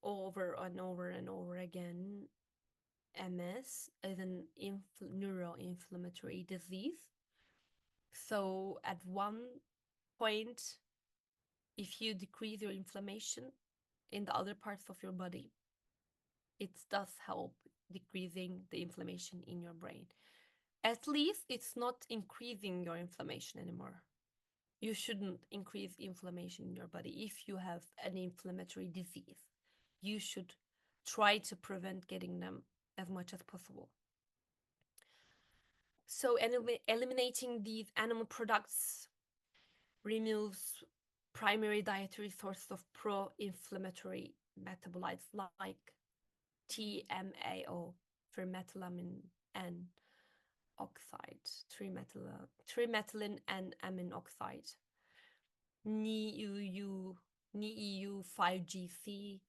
over and over and over again, MS is an neuroinflammatory disease. So at one point, if you decrease your inflammation in the other parts of your body, it does help decreasing the inflammation in your brain. At least it's not increasing your inflammation anymore. You shouldn't increase inflammation in your body. If you have an inflammatory disease, you should try to prevent getting them as much as possible. So eliminating these animal products removes primary dietary sources of pro-inflammatory metabolites like TMAO, trimethylamine and oxide, trimethylene and amine oxide, NEU, NEU5GC,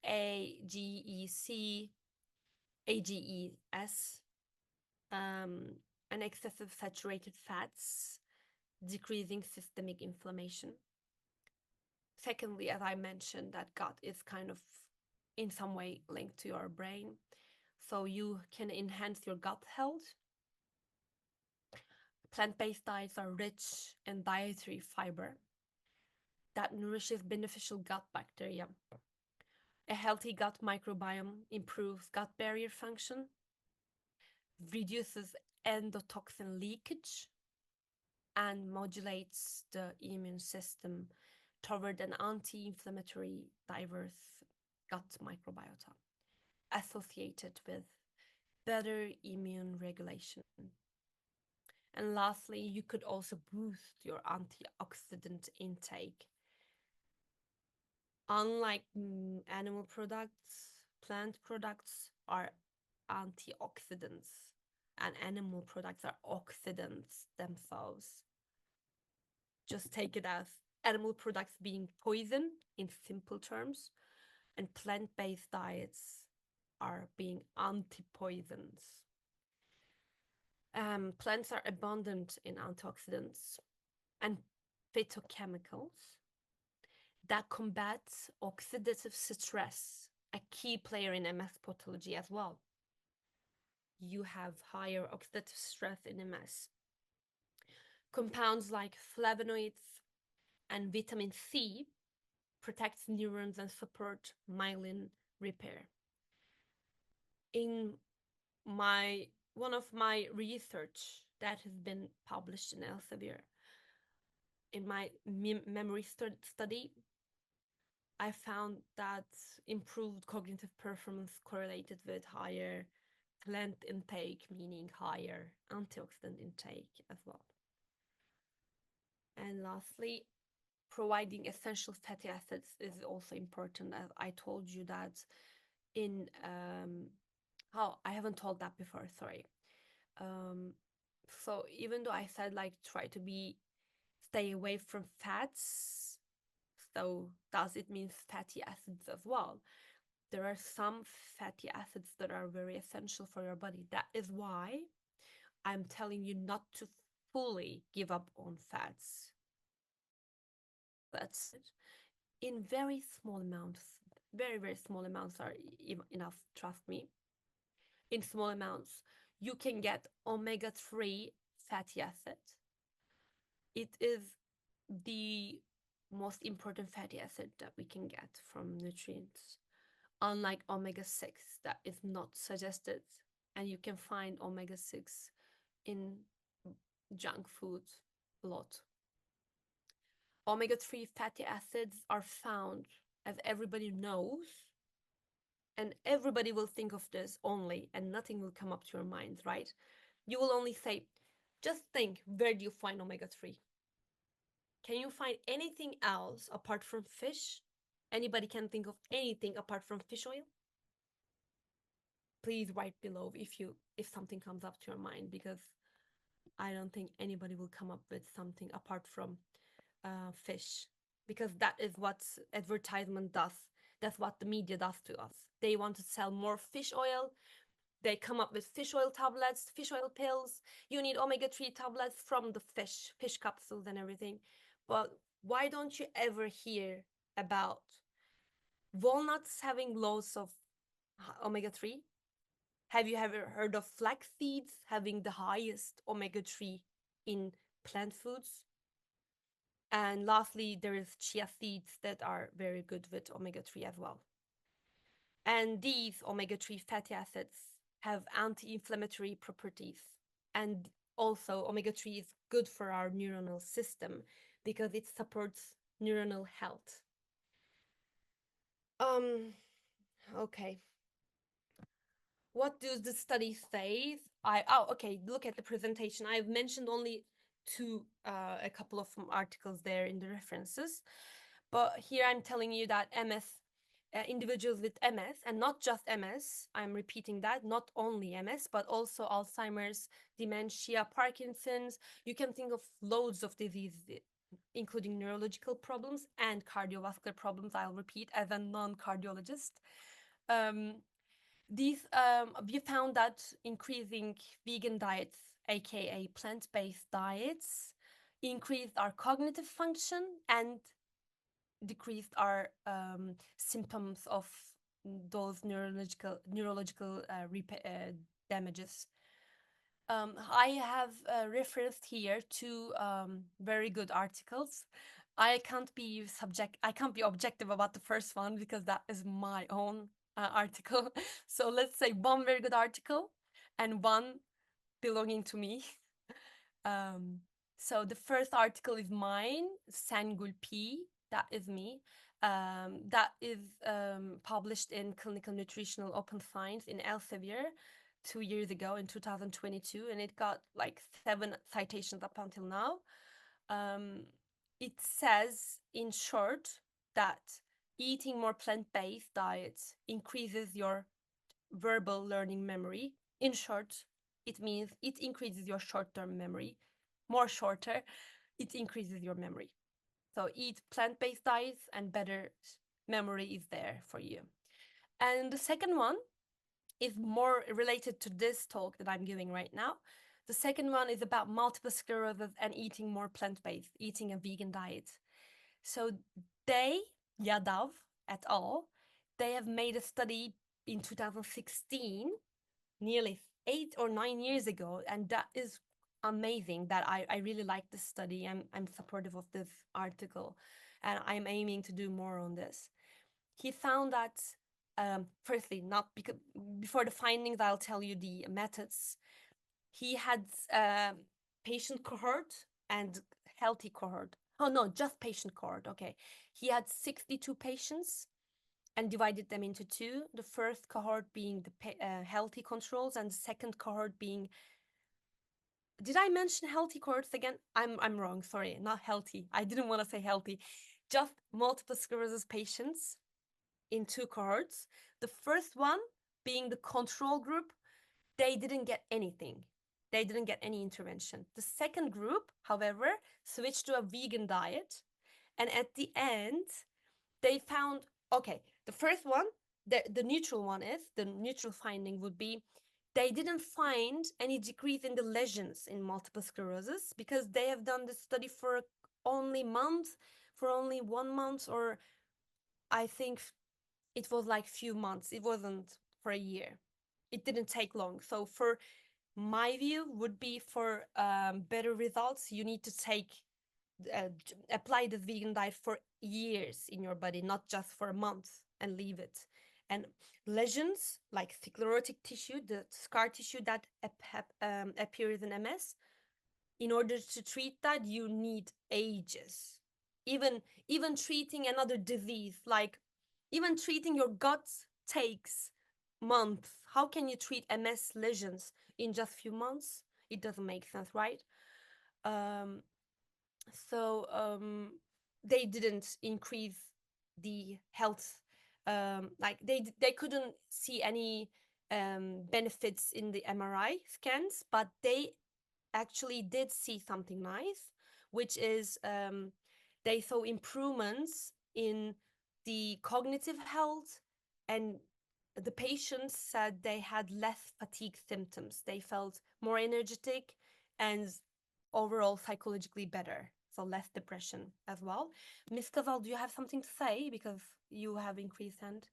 AGEC, AGES, and excessive saturated fats, decreasing systemic inflammation. Secondly, as I mentioned, that gut is kind of in some way linked to your brain. So you can enhance your gut health. Plant-based diets are rich in dietary fiber that nourishes beneficial gut bacteria. A healthy gut microbiome improves gut barrier function, reduces endotoxin leakage, and modulates the immune system toward an anti-inflammatory, diverse gut microbiota associated with better immune regulation. And lastly, you could also boost your antioxidant intake. Unlike animal products, plant products are antioxidants, and animal products are oxidants themselves. Just take it as animal products being poison in simple terms, and plant-based diets are being anti-poisons. Plants are abundant in antioxidants and phytochemicals that combat oxidative stress, a key player in MS pathology as well. You have higher oxidative stress in MS. Compounds like flavonoids and vitamin C protects neurons and support myelin repair. In one of my research that has been published in Elsevier, in my memory study, I found that improved cognitive performance correlated with higher plant intake, meaning higher antioxidant intake as well. And lastly, providing essential fatty acids is also important. As I told you that in I haven't told that before, sorry. So even though I said like try to stay away from fats, so does it mean fatty acids as well? There are some fatty acids that are very essential for your body. That is why I'm telling you not to fully give up on fats. That's it. In very small amounts, very, very small amounts are enough, trust me. In small amounts, you can get omega-3 fatty acid. It is the most important fatty acid that we can get from nutrients. Unlike omega-6, that is not suggested, and you can find omega-6 in junk food a lot. Omega-3 fatty acids are found, as everybody knows, and everybody will think of this only, and nothing will come up to your mind, right? You will only say, just think, where do you find omega-3? Can you find anything else apart from fish? Anybody can think of anything apart from fish oil? Please write below if something comes up to your mind, because I don't think anybody will come up with something apart from fish, because that is what advertisement does. That's what the media does to us. They want to sell more fish oil. They come up with fish oil tablets, fish oil pills. You need omega-3 tablets from the fish capsules and everything. But why don't you ever hear about walnuts having loads of omega-3? Have you ever heard of flax seeds having the highest omega-3 in plant foods? And lastly, there is chia seeds that are very good with omega-3 as well. And these omega-3 fatty acids have anti-inflammatory properties. And also omega-3 is good for our neuronal system because it supports neuronal health. Okay. What does the study say? Okay, look at the presentation. I've mentioned only a couple of articles there in the references. But here I'm telling you that individuals with MS, and not just MS, I'm repeating that, not only MS, but also Alzheimer's, dementia, Parkinson's. You can think of loads of diseases, including neurological problems and cardiovascular problems, I'll repeat, as a non-cardiologist. We found that increasing vegan diets, aka plant-based diets, increased our cognitive function and decreased our symptoms of those neurological damages. I have referenced here two very good articles. I can't be objective about the first one because that is my own article. So let's say one very good article and one belonging to me. So the first article is mine, Sengul P. That is me. That is published in Clinical Nutritional Open Science in Elsevier 2 years ago in 2022, and it got like 7 citations up until now. It says, in short, that eating more plant-based diets increases your verbal learning memory. In short, it means it increases your short-term memory. More shorter, it increases your memory. So eat plant-based diets and better memory is there for you. And the second one is more related to this talk that I'm giving right now. The second one is about multiple sclerosis and eating more plant-based, eating a vegan diet. So they, Yadav et al., they have made a study in 2016, nearly 8 or 9 years ago, and that is amazing. That I really like this study. I'm supportive of this article, and I'm aiming to do more on this. He found that firstly, not because before the findings, I'll tell you the methods. He had patient cohort and healthy cohort. Oh no, just patient cohort. Okay, he had 62 patients and divided them into two. The first cohort being the healthy controls, and the second cohort being. Did I mention healthy cohorts again? I'm wrong. Sorry, not healthy. I didn't want to say healthy. Just multiple sclerosis patients in two cohorts. The first one being the control group, they didn't get anything. They didn't get any intervention. The second group, however, switched to a vegan diet. And at the end, they found, okay, the first one, the neutral one is, the neutral finding would be they didn't find any decrease in the lesions in multiple sclerosis because they have done this study for only months, for only 1 month, or I think it was like few months. It wasn't for a year. It didn't take long. So for my view would be for better results, you need to take apply the vegan diet for years in your body, not just for a month and leave it. And lesions like sclerotic tissue, the scar tissue that appears in MS, in order to treat that, you need ages. Even treating another disease, like even treating your gut takes months. How can you treat MS lesions in just few months? It doesn't make sense, right? Um, so they didn't increase the health. Like they couldn't see any benefits in the MRI scans, but they actually did see something nice, which is they saw improvements in the cognitive health, and the patients said they had less fatigue symptoms. They felt more energetic and overall psychologically better, so less depression as well. Miss Cavall, do you have something to say because you have increased hand?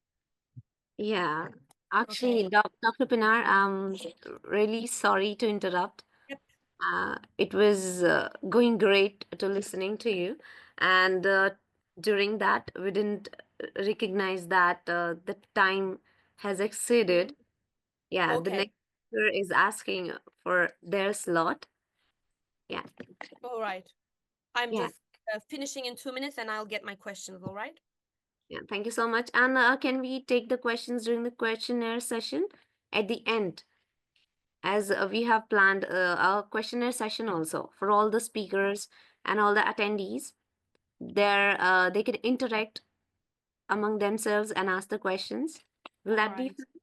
Yeah. Okay. Actually, Dr. Pinar, I'm really sorry to interrupt. Yep. It was going great to listening to you, and during that, we didn't recognize that the time has exceeded. Mhm. Yeah, the Okay. next speaker is asking for their slot. Yeah, All right. I'm yeah, just finishing in 2 minutes and I'll get my questions, all right? yeah. Thank you so much. And can we take the questions during the questionnaire session at the end? As we have planned a questionnaire session also for all the speakers and all the attendees. There, they can interact among themselves and ask the questions. Will All that be right. fine?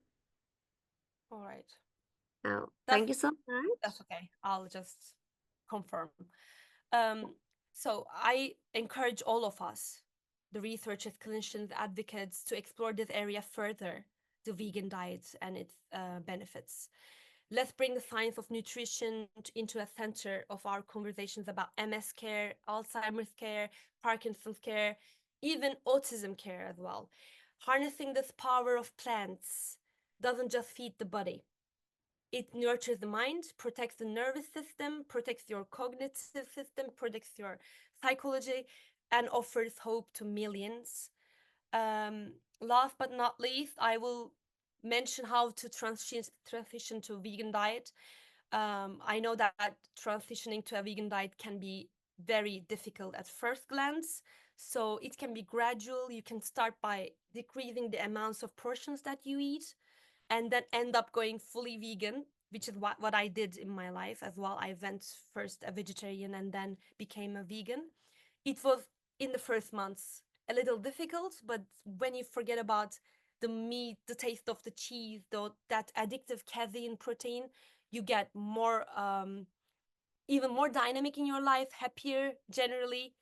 All right. Thank That's you so that's much. okay. I'll just confirm. Um, so I encourage all of us, the researchers, clinicians, advocates, to explore this area further, the vegan diet and its benefits. Let's bring the science of nutrition into a center of our conversations about MS care, Alzheimer's care, Parkinson's care, even autism care as well. Harnessing this power of plants doesn't just feed the body, it nurtures the mind, protects the nervous system, protects your cognitive system, protects your psychology, and offers hope to millions. Last but not least, I will mention how to transition to a vegan diet. I know that transitioning to a vegan diet can be very difficult at first glance. So it can be gradual. You can start by decreasing the amounts of portions that you eat and then end up going fully vegan, which is what I did in my life as well. I went first a vegetarian and then became a vegan. It was in the first months a little difficult, but when you forget about the meat, the taste of the cheese, though that addictive casein protein, you get more even more dynamic in your life, happier generally.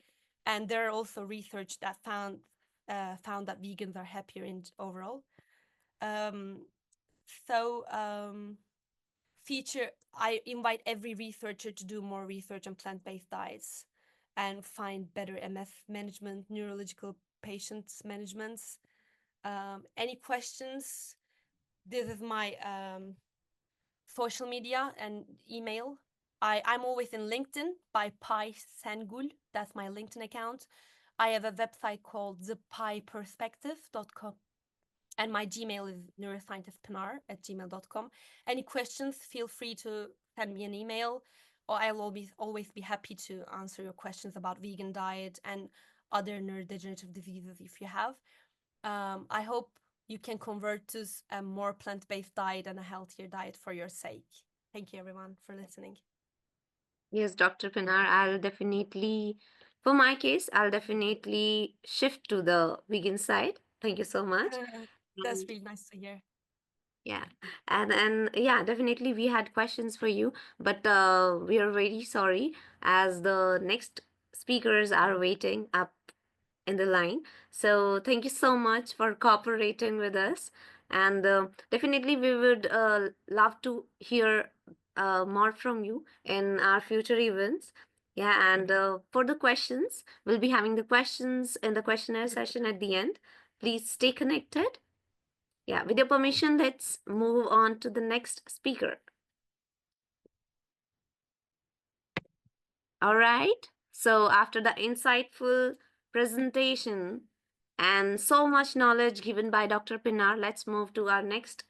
And there are also research that found that vegans are happier in overall. Um, so feature I invite every researcher to do more research on plant-based diets and find better MS management, neurological patients managements. Any questions? This is my social media and email. I'm always in LinkedIn by Pi Sengul. That's my LinkedIn account. I have a website called thepieperspective.com. And my Gmail is neuroscientistpinar@gmail.com. Any questions, feel free to send me an email, or I'll always be happy to answer your questions about vegan diet and other neurodegenerative diseases if you have. I hope you can convert to a more plant-based diet and a healthier diet for your sake. Thank you, everyone, for listening. Yes, Dr. Pinar, I'll definitely, for my case, I'll definitely shift to the vegan side. Thank you so much. That's And really nice to hear. yeah, and yeah, definitely we had questions for you, but we are very sorry as the next speakers are waiting up in the line. So thank you so much for cooperating with us, and definitely we would love to hear more from you in our future events. Yeah, and for the questions, we'll be having the questions in the questionnaire session at the end. Please stay connected. Yeah, with your permission, let's move on to the next speaker. All right. So after the insightful presentation and so much knowledge given by Dr. Pinar, let's move to our next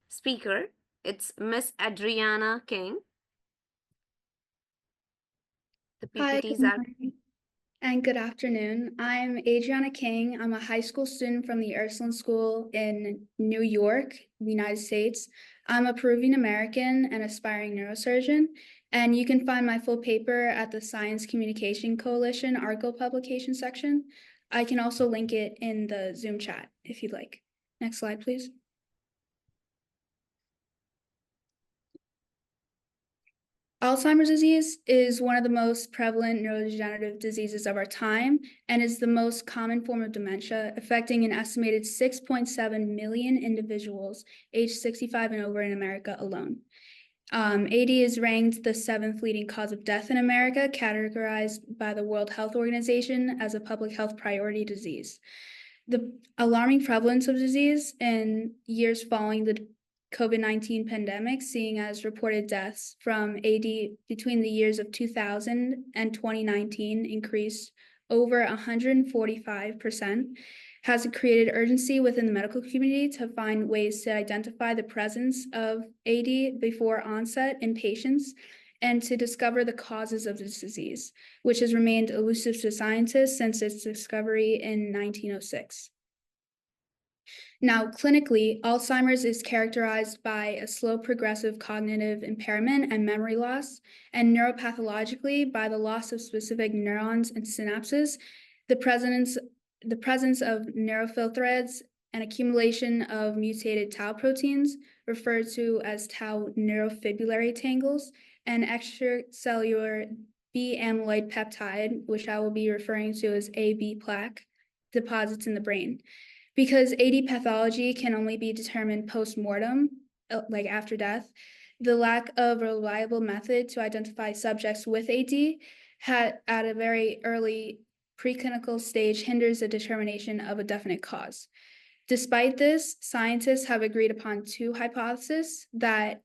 speaker. It's Miss Adriana King. The Hi, PPTs good are morning and good afternoon. I'm Adriana King. I'm a high school student from the Ursuline School in New York, the United States. I'm a Peruvian American and aspiring neurosurgeon, and you can find my full paper at the Science Communication Coalition article publication section. I can also link it in the Zoom chat if you'd like. Next slide, please. Alzheimer's disease is one of the most prevalent neurodegenerative diseases of our time and is the most common form of dementia, affecting an estimated 6.7 million individuals aged 65 and over in America alone. AD is ranked the 7th leading cause of death in America, categorized by the World Health Organization as a public health priority disease. The alarming prevalence of disease in years following the COVID-19 pandemic, seeing as reported deaths from AD between the years of 2000 and 2019 increased over 145%, has created urgency within the medical community to find ways to identify the presence of AD before onset in patients and to discover the causes of this disease, which has remained elusive to scientists since its discovery in 1906. Now, clinically, Alzheimer's is characterized by a slow progressive cognitive impairment and memory loss, and neuropathologically by the loss of specific neurons and synapses, the presence of neurophil threads, and accumulation of mutated tau proteins, referred to as tau neurofibrillary tangles, and extracellular B-amyloid peptide, which I will be referring to as AB plaque, deposits in the brain. Because AD pathology can only be determined post-mortem, like after death, the lack of a reliable method to identify subjects with AD at a very early preclinical stage hinders the determination of a definite cause. Despite this, scientists have agreed upon two hypotheses: that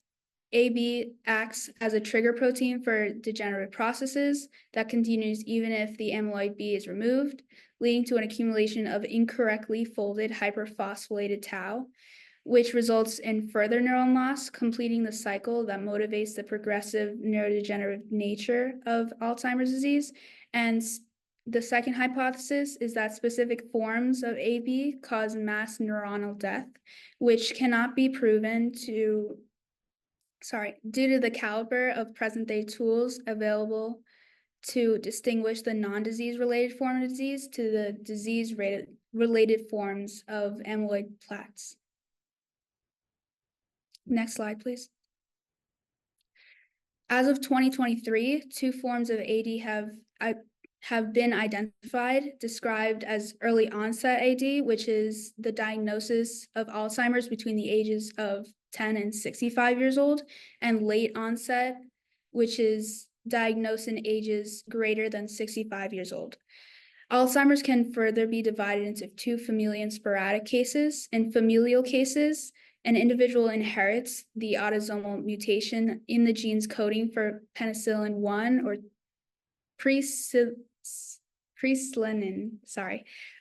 AB acts as a trigger protein for degenerative processes that continues even if the amyloid B is removed, leading to an accumulation of incorrectly folded hyperphosphorylated tau, which results in further neuron loss, completing the cycle that motivates the progressive neurodegenerative nature of Alzheimer's disease. And the second hypothesis is that specific forms of AB cause mass neuronal death, which cannot be proven due to the caliber of present-day tools available to distinguish the non-disease related form of disease to the disease related forms of amyloid plaques. Next slide, please. As of 2023, two forms of AD have been identified, described as early onset AD, which is the diagnosis of Alzheimer's between the ages of 10 and 65 years old, and late onset, which is diagnosed in ages greater than 65 years old. Alzheimer's can further be divided into two familial and sporadic cases. In familial cases, an individual inherits the autosomal mutation in the genes coding for penicillin 1 or preselinin,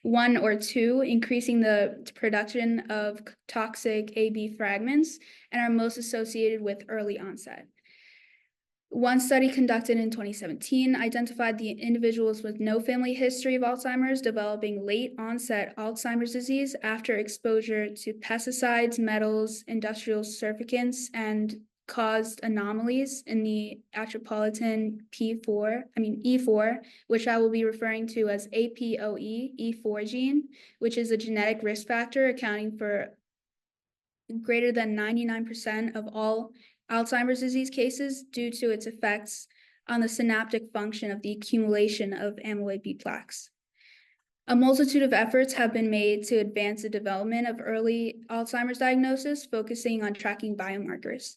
1 or 2, increasing the production of toxic AB fragments and are most associated with early onset. One study conducted in 2017 identified the individuals with no family history of Alzheimer's developing late onset Alzheimer's disease after exposure to pesticides, metals, industrial surfactants, and caused anomalies in the atropolitan E4, which I will be referring to as APOE E4 gene, which is a genetic risk factor accounting for greater than 99% of all Alzheimer's disease cases due to its effects on the synaptic function of the accumulation of amyloid B plaques. A multitude of efforts have been made to advance the development of early Alzheimer's diagnosis, focusing on tracking biomarkers.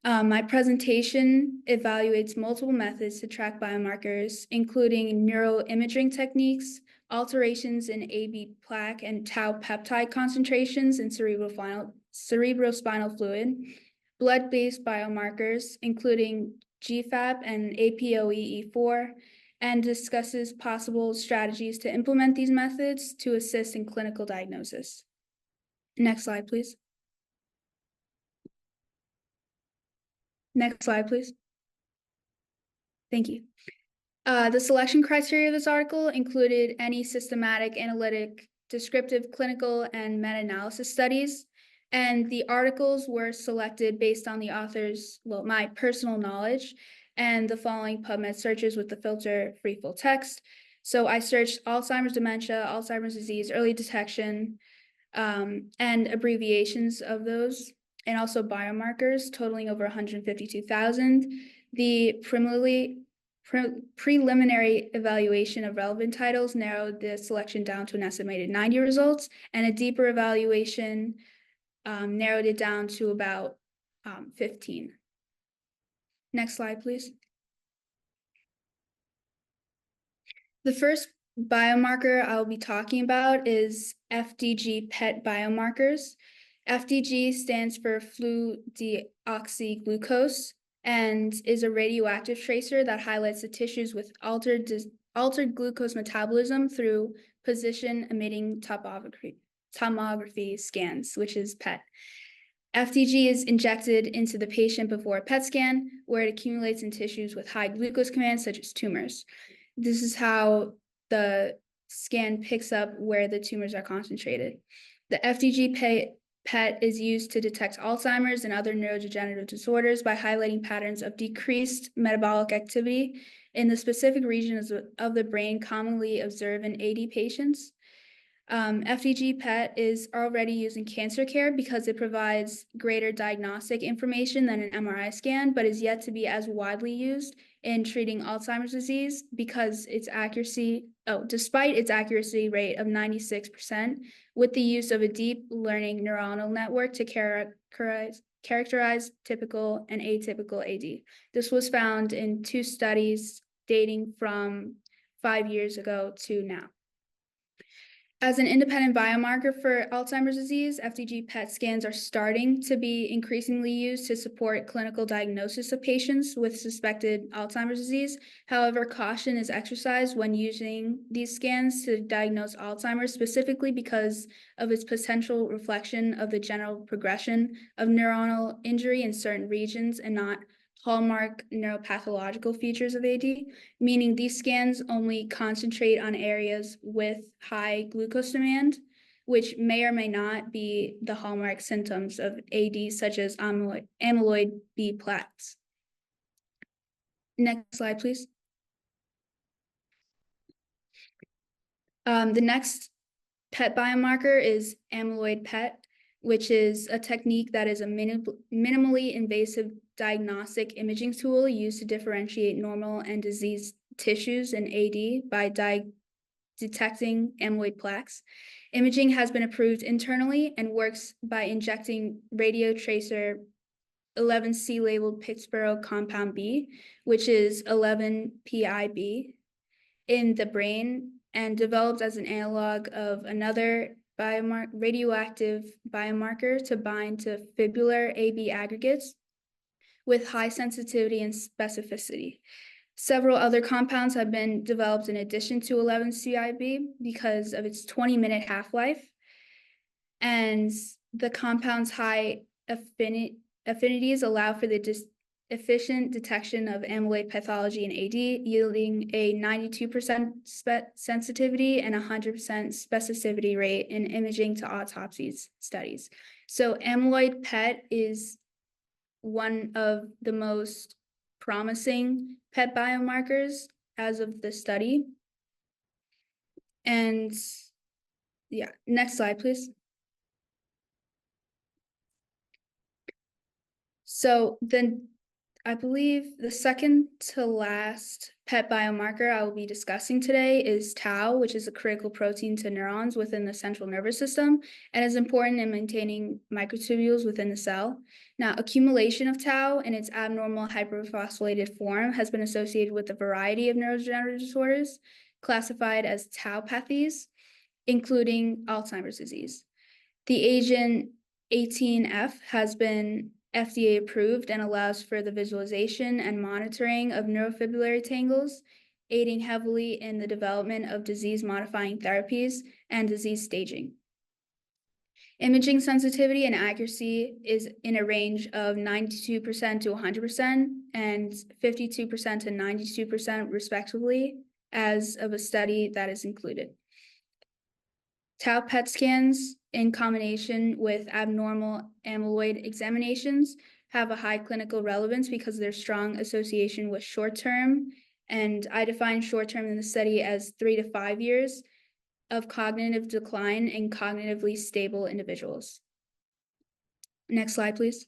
My presentation evaluates multiple methods to track biomarkers, including neuroimaging techniques, alterations in AB plaque and tau peptide concentrations in cerebrospinal fluid, blood-based biomarkers, including GFAP and APOE4, and discusses possible strategies to implement these methods to assist in clinical diagnosis. Next slide, please. Next slide, please. Thank you. The selection criteria of this article included any systematic, analytic, descriptive, clinical, and meta-analysis studies. And the articles were selected based on the author's, my personal knowledge and the following PubMed searches with the filter free full text. So I searched Alzheimer's dementia, Alzheimer's disease, early detection, and abbreviations of those, and also biomarkers totaling over 152,000. The preliminary evaluation of relevant titles narrowed the selection down to an estimated 90 results, and a deeper evaluation narrowed it down to about 15. Next slide, please. The first biomarker I'll be talking about is FDG PET biomarkers. FDG stands for fluorodeoxyglucose and is a radioactive tracer that highlights the tissues with altered glucose metabolism through position-emitting tomography scans, which is PET. FDG is injected into the patient before a PET scan, where it accumulates in tissues with high glucose commands, such as tumors. This is how the scan picks up where the tumors are concentrated. The FDG PET is used to detect Alzheimer's and other neurodegenerative disorders by highlighting patterns of decreased metabolic activity in the specific regions of the brain commonly observed in AD patients. FDG PET is already used in cancer care because it provides greater diagnostic information than an MRI scan, but is yet to be as widely used in treating Alzheimer's disease because despite its accuracy rate of 96%, with the use of a deep learning neuronal network to characterize typical and atypical AD. This was found in 2 studies dating from 5 years ago to now. As an independent biomarker for Alzheimer's disease, FDG PET scans are starting to be increasingly used to support clinical diagnosis of patients with suspected Alzheimer's disease. However, caution is exercised when using these scans to diagnose Alzheimer's, specifically because of its potential reflection of the general progression of neuronal injury in certain regions and not hallmark neuropathological features of AD, meaning these scans only concentrate on areas with high glucose demand, which may or may not be the hallmark symptoms of AD, such as amyloid B plaques. Next slide, please. The next PET biomarker is amyloid PET, which is a technique that is a minimally invasive diagnostic imaging tool used to differentiate normal and diseased tissues in AD by detecting amyloid plaques. Imaging has been approved internally and works by injecting radiotracer 11C labeled Pittsburgh compound B, which is 11-PIB, in the brain and developed as an analog of another radioactive biomarker to bind to fibrillar AB aggregates with high sensitivity and specificity. Several other compounds have been developed in addition to 11-CIB because of its 20-minute half-life, and the compound's high affinities allow for the efficient detection of amyloid pathology in AD, yielding a 92% sensitivity and 100% specificity rate in imaging to autopsies studies. So amyloid PET is one of the most promising PET biomarkers as of the study. And yeah, next slide, please. So then I believe the second to last PET biomarker I will be discussing today is tau, which is a critical protein to neurons within the central nervous system and is important in maintaining microtubules within the cell. Now, accumulation of tau in its abnormal hyperphosphorylated form has been associated with a variety of neurodegenerative disorders classified as taupathies, including Alzheimer's disease. The agent 18F has been FDA approved and allows for the visualization and monitoring of neurofibrillary tangles, aiding heavily in the development of disease-modifying therapies and disease staging. Imaging sensitivity and accuracy is in a range of 92% to 100% and 52% to 92% respectively, as of a study that is included. Tau PET scans in combination with abnormal amyloid examinations have a high clinical relevance because of their strong association with short-term, and I define short-term in the study as 3 to 5 years of cognitive decline in cognitively stable individuals. Next slide, please.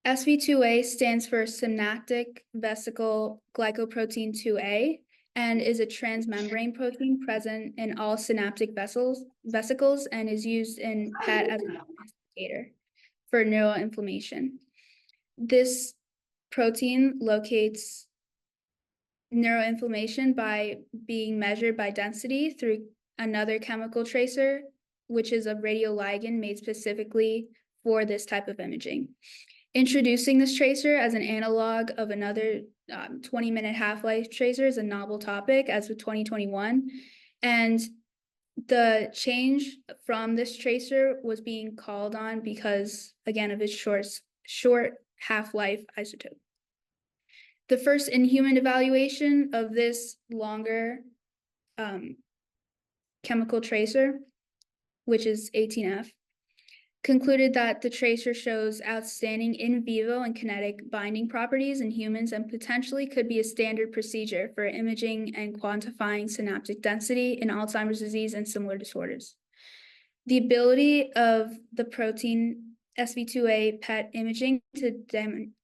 SV2A stands for synaptic vesicle glycoprotein 2A and is a transmembrane protein present in all synaptic vesicles and is used in PET as an indicator for neuroinflammation. This protein locates neuroinflammation by being measured by density through another chemical tracer, which is a radioligand made specifically for this type of imaging. Introducing this tracer as an analog of another 20-minute half-life tracer is a novel topic as of 2021. And the change from this tracer was being called on because, again, of its short half-life isotope. The first in-human evaluation of this longer chemical tracer, which is 18F, concluded that the tracer shows outstanding in vivo and kinetic binding properties in humans and potentially could be a standard procedure for imaging and quantifying synaptic density in Alzheimer's disease and similar disorders. The ability of the protein SV2A PET imaging to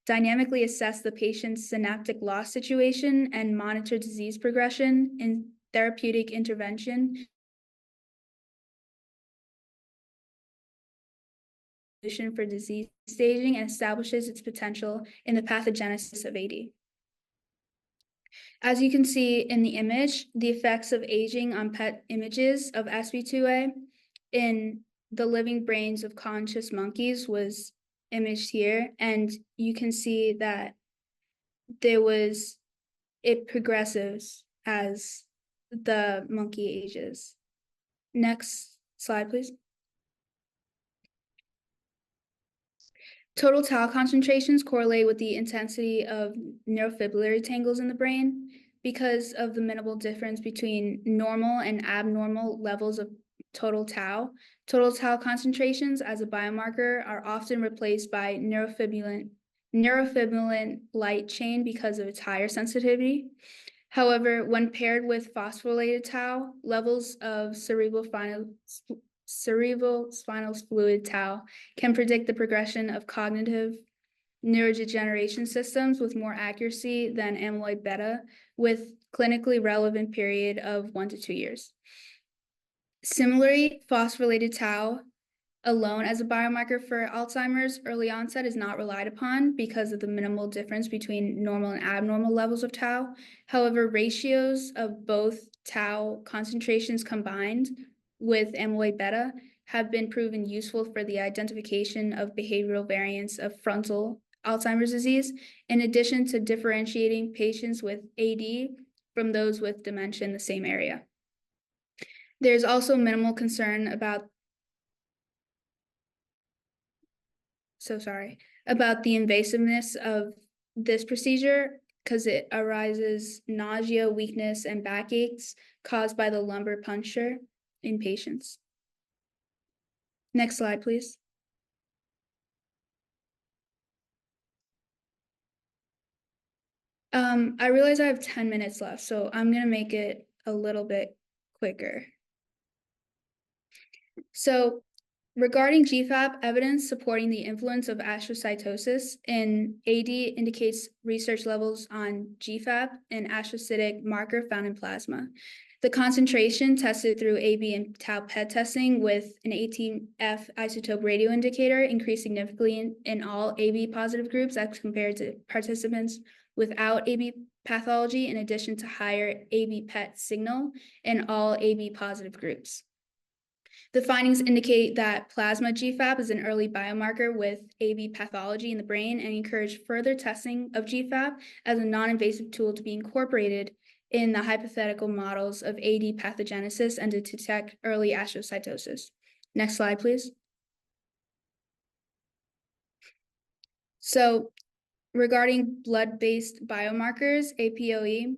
dynamically assess the patient's synaptic loss situation and monitor disease progression in therapeutic intervention for disease staging and establishes its potential in the pathogenesis of AD. As you can see in the image, the effects of aging on PET images of SV2A in the living brains of conscious monkeys was imaged here, and you can see that it progresses as the monkey ages. Next slide, please. Total tau concentrations correlate with the intensity of neurofibrillary tangles in the brain because of the minimal difference between normal and abnormal levels of total tau. Total tau concentrations as a biomarker are often replaced by neurofibrillary light chain because of its higher sensitivity. However, when paired with phosphorylated tau, levels of cerebrospinal fluid tau can predict the progression of cognitive neurodegeneration systems with more accuracy than amyloid beta, with clinically relevant period of 1 to 2 years. Similarly, phosphorylated tau alone as a biomarker for Alzheimer's early onset is not relied upon because of the minimal difference between normal and abnormal levels of tau. However, ratios of both tau concentrations combined with amyloid beta have been proven useful for the identification of behavioral variants of frontal Alzheimer's disease, in addition to differentiating patients with AD from those with dementia in the same area. There's also minimal concern about the invasiveness of this procedure because it arises nausea, weakness, and backaches caused by the lumbar puncture in patients. Next slide, please. I realize I have 10 minutes left, so I'm going to make it a little bit quicker. So regarding GFAP, evidence supporting the influence of astrocytosis in AD indicates research levels on GFAP, an astrocytic marker found in plasma. The concentration tested through AB and tau PET testing with an 18F isotope radio indicator increased significantly in all AB positive groups as compared to participants without AB pathology, in addition to higher AB PET signal in all AB positive groups. The findings indicate that plasma GFAP is an early biomarker with AB pathology in the brain and encourage further testing of GFAP as a non-invasive tool to be incorporated in the hypothetical models of AD pathogenesis and to detect early astrocytosis. Next slide, please. So regarding blood-based biomarkers, APOE,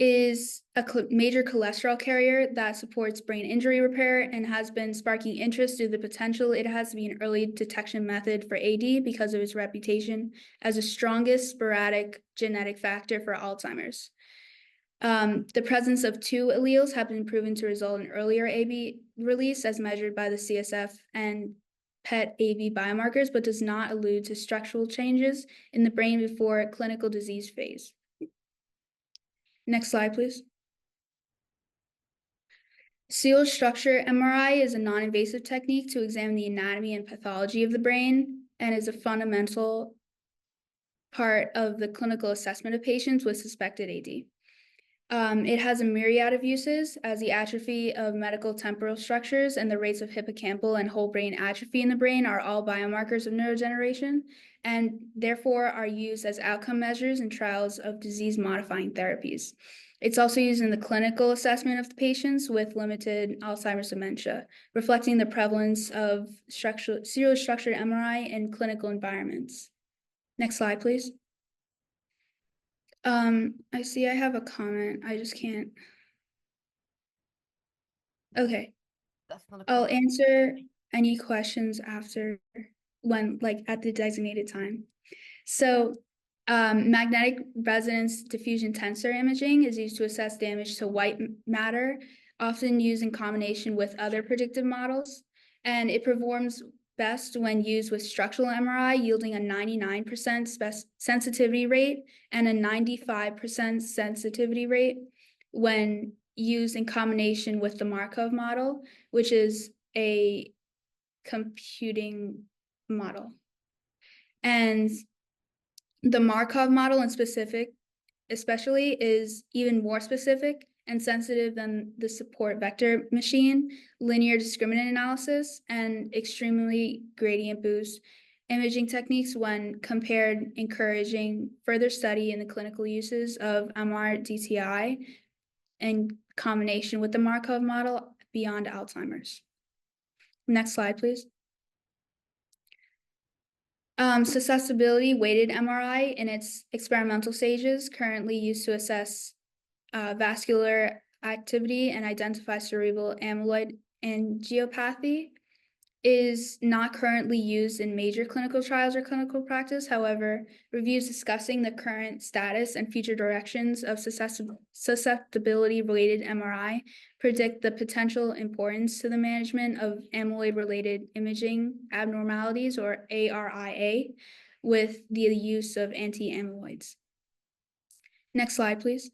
is a major cholesterol carrier that supports brain injury repair and has been sparking interest due to the potential it has to be an early detection method for AD because of its reputation as the strongest sporadic genetic factor for Alzheimer's. The presence of two alleles have been proven to result in earlier AB release as measured by the CSF and PET AB biomarkers, but does not allude to structural changes in the brain before clinical disease phase. Next slide, please. Seal structure MRI is a non-invasive technique to examine the anatomy and pathology of the brain and is a fundamental part of the clinical assessment of patients with suspected AD. It has a myriad of uses, as the atrophy of medial temporal structures and the rates of hippocampal and whole brain atrophy in the brain are all biomarkers of neurodegeneration and therefore are used as outcome measures in trials of disease-modifying therapies. It's also used in the clinical assessment of the patients with limited Alzheimer's dementia, reflecting the prevalence of serial structured MRI in clinical environments. Next slide, please. I see I have a comment. I just can't. Okay. That's not a I'll comment. answer any questions after at the designated time. So magnetic resonance diffusion tensor imaging is used to assess damage to white matter, often used in combination with other predictive models, and it performs best when used with structural MRI, yielding a 99% sensitivity rate and a 95% sensitivity rate when used in combination with the Markov model, which is a computing model. And the Markov model especially is even more specific and sensitive than the support vector machine, linear discriminant analysis, and extremely gradient boost imaging techniques when compared, encouraging further study in the clinical uses of MR-DTI in combination with the Markov model beyond Alzheimer's. Next slide, please. Susceptibility weighted MRI in its experimental stages, currently used to assess vascular activity and identify cerebral amyloid angiopathy, is not currently used in major clinical trials or clinical practice. However, reviews discussing the current status and future directions of susceptibility-related MRI predict the potential importance to the management of amyloid-related imaging abnormalities, or ARIA, with the use of anti-amyloids. Next slide, please.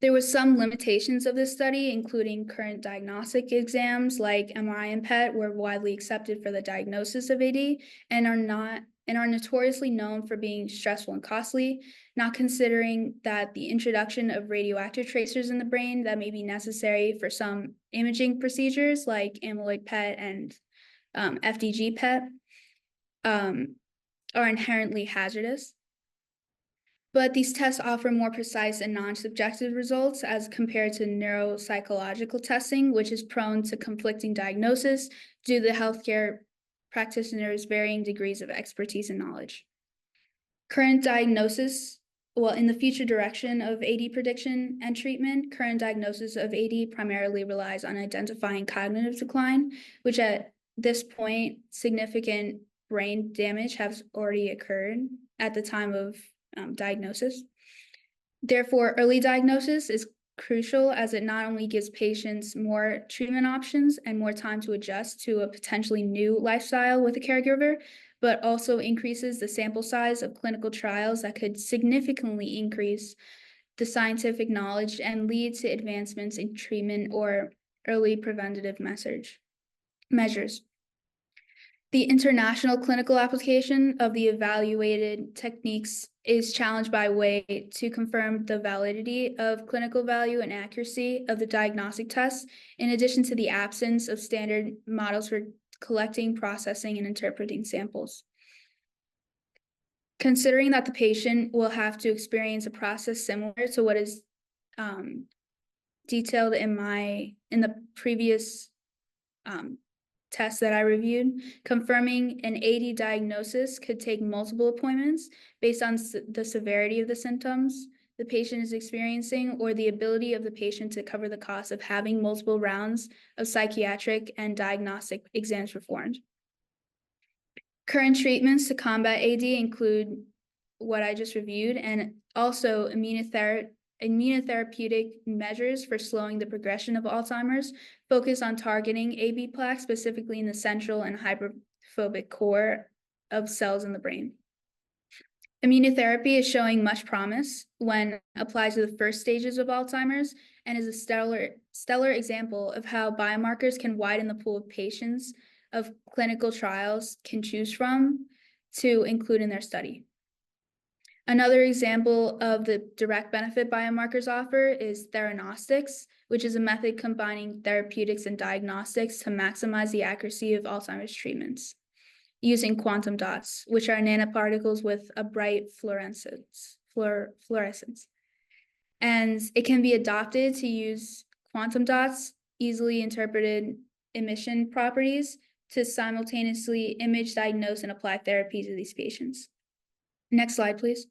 There was some limitations of this study, including current diagnostic exams like MRI and PET were widely accepted for the diagnosis of AD and are notoriously known for being stressful and costly, not considering that the introduction of radioactive tracers in the brain that may be necessary for some imaging procedures like amyloid PET and FDG PET are inherently hazardous. But these tests offer more precise and non-subjective results as compared to neuropsychological testing, which is prone to conflicting diagnosis due to the healthcare practitioners' varying degrees of expertise and knowledge. Current diagnosis, in the future direction of AD prediction and treatment, current diagnosis of AD primarily relies on identifying cognitive decline, which at this point, significant brain damage has already occurred at the time of diagnosis. Therefore, early diagnosis is crucial as it not only gives patients more treatment options and more time to adjust to a potentially new lifestyle with a caregiver, but also increases the sample size of clinical trials that could significantly increase the scientific knowledge and lead to advancements in treatment or early preventative measures. The international clinical application of the evaluated techniques is challenged by way to confirm the validity of clinical value and accuracy of the diagnostic tests, in addition to the absence of standard models for collecting, processing, and interpreting samples. Considering that the patient will have to experience a process similar to what is detailed in the previous test that I reviewed, confirming an AD diagnosis could take multiple appointments based on the severity of the symptoms the patient is experiencing or the ability of the patient to cover the cost of having multiple rounds of psychiatric and diagnostic exams performed. Current treatments to combat AD include what I just reviewed and also immunotherapeutic measures for slowing the progression of Alzheimer's, focus on targeting AB plaque, specifically in the central and hyperphobic core of cells in the brain. Immunotherapy is showing much promise when applied to the first stages of Alzheimer's and is a stellar example of how biomarkers can widen the pool of patients of clinical trials can choose from to include in their study. Another example of the direct benefit biomarkers offer is theranostics, which is a method combining therapeutics and diagnostics to maximize the accuracy of Alzheimer's treatments using quantum dots, which are nanoparticles with a bright fluorescence. And it can be adopted to use quantum dots, easily interpreted emission properties to simultaneously image, diagnose, and apply therapies to these patients. Next slide, please.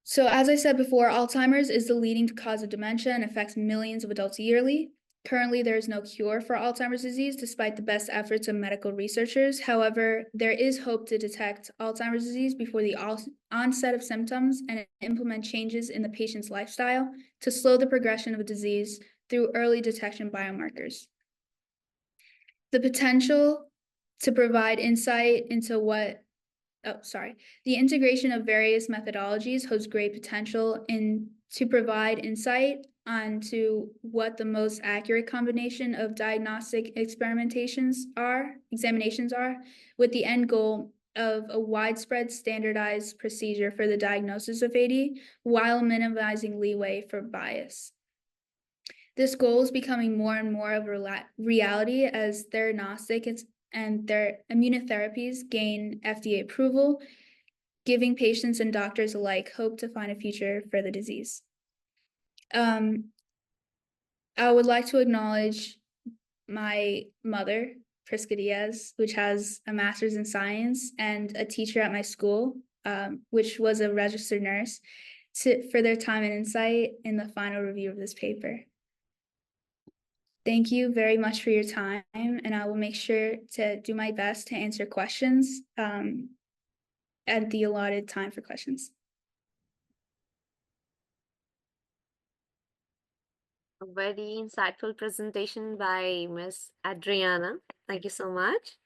So as I said before, Alzheimer's is the leading cause of dementia and affects millions of adults yearly. Currently, there is no cure for Alzheimer's disease, despite the best efforts of medical researchers. However, there is hope to detect Alzheimer's disease before the onset of symptoms and implement changes in the patient's lifestyle to slow the progression of the disease through early detection biomarkers. The potential to provide insight into the integration of various methodologies holds great potential to provide insight onto what the most accurate combination of diagnostic examinations are, with the end goal of a widespread standardized procedure for the diagnosis of AD while minimizing leeway for bias. This goal is becoming more and more of a reality as theranostics and their immunotherapies gain FDA approval, giving patients and doctors alike hope to find a future for the disease. I would like to acknowledge my mother, Prisca Diaz, which has a master's in science, and a teacher at my school, which was a registered nurse, for their time and insight in the final review of this paper. Thank you very much for your time, and I will make sure to do my best to answer questions at the allotted time for questions. A very insightful presentation by Ms. Adriana. Thank you so much.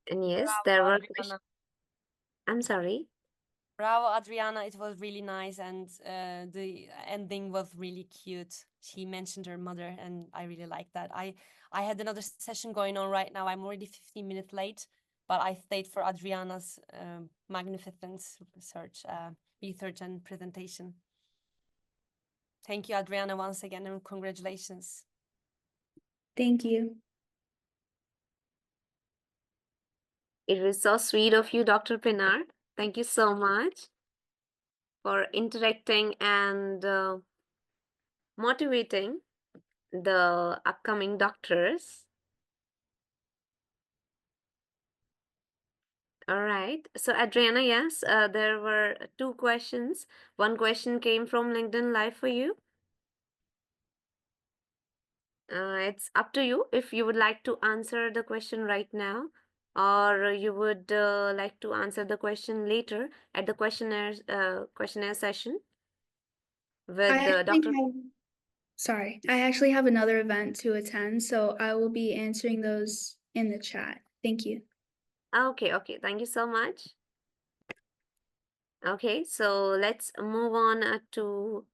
And yes, there were questions. I'm sorry. Bravo, Adriana. It was really nice, and the ending was really cute. She mentioned her mother, and I really like that. I had another session going on right now. I'm already 15 minutes late, but I stayed for Adriana's magnificent research and presentation. Thank you, Adriana, once again, and congratulations. Thank you. It was so sweet of you, Dr. Pinar. Thank you so much for interacting and motivating the upcoming doctors. All right. So, Adriana, yes, there were 2 questions. One question came from LinkedIn Live for you. It's up to you if you would like to answer the question right now, or you would like to answer the question later at the questionnaire session with Dr. I actually have another event to attend, so I will be answering those in the chat. Thank you. Okay, thank you so much. Okay, so let's move on to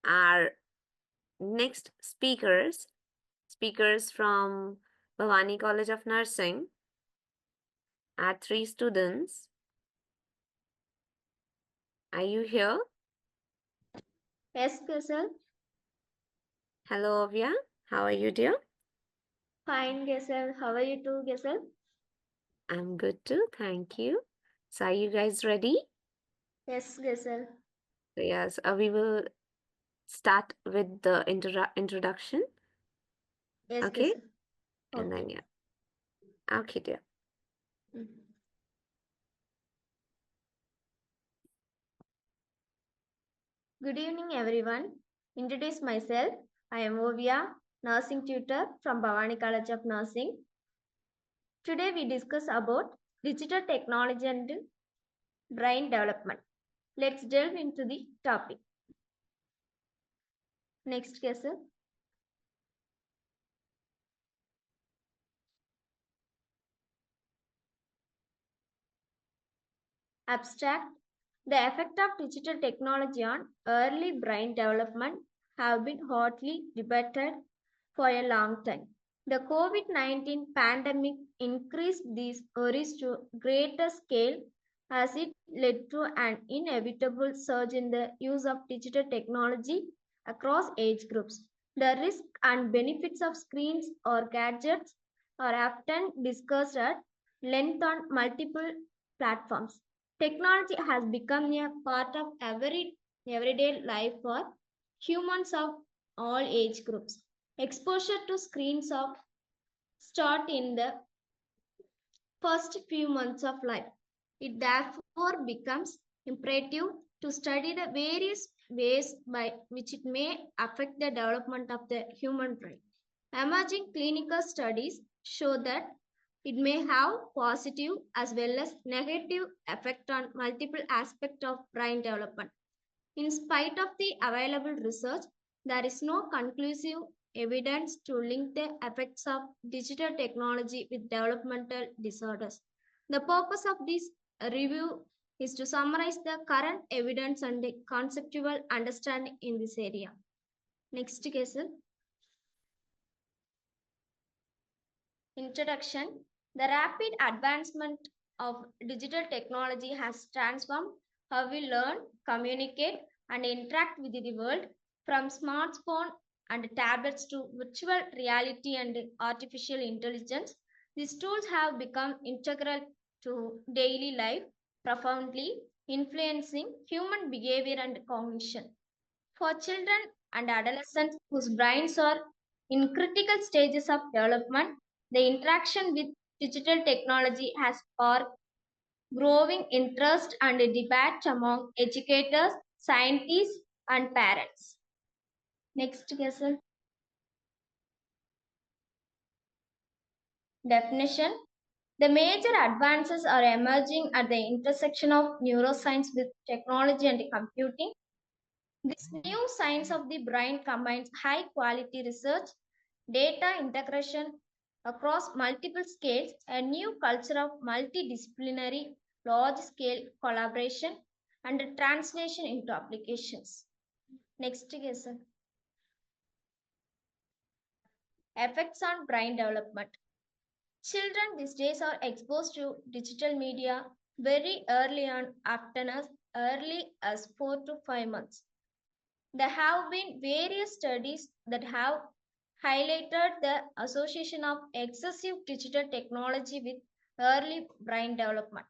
our next speakers from Bhavani College of Nursing. Our 3 students. Are you here? Yes, Gesel. Hello, Oviya. How are you, dear? Fine, Gesel. How are you too, Gesel? I'm good too, thank you. So are you guys ready? Yes, Gesel. So yes, we will start with the introduction. Yes, Okay? Gesel. And then, yeah. Okay, dear. Good evening, everyone. Introduce myself. I am Oviya, nursing tutor from Bhavani College of Nursing. Today we discuss about digital technology and brain development. Let's delve into the topic. Next, Gesel. Abstract. The effect of digital technology on early brain development have been hotly debated for a long time. The COVID-19 pandemic increased these worries to greater scale as it led to an inevitable surge in the use of digital technology across age groups. The risks and benefits of screens or gadgets are often discussed at length on multiple platforms. Technology has become a part of everyday life for humans of all age groups. Exposure to screens of start in the first few months of life. It therefore becomes imperative to study the various ways by which it may affect the development of the human brain. Emerging clinical studies show that it may have positive as well as negative effect on multiple aspects of brain development. In spite of the available research, there is no conclusive evidence to link the effects of digital technology with developmental disorders. The purpose of this review is to summarize the current evidence and the conceptual understanding in this area. Next, Kesal. Introduction. The rapid advancement of digital technology has transformed how we learn, communicate, and interact with the world, from smartphones and tablets to virtual reality and artificial intelligence. These tools have become integral to daily life, profoundly influencing human behavior and cognition. For children and adolescents whose brains are in critical stages of development, the interaction with digital technology has sparked growing interest and debate among educators, scientists, and parents. Next, Gesel. Definition. The major advances are emerging at the intersection of neuroscience with technology and computing. This new science of the brain combines high quality research, data integration across multiple scales, a new culture of multidisciplinary large-scale collaboration, and translation into applications. Next, yes, sir. Effects on brain development. Children these days are exposed to digital media very early on, often as early as 4 to 5 months. There have been various studies that have highlighted the association of excessive digital technology with early brain development.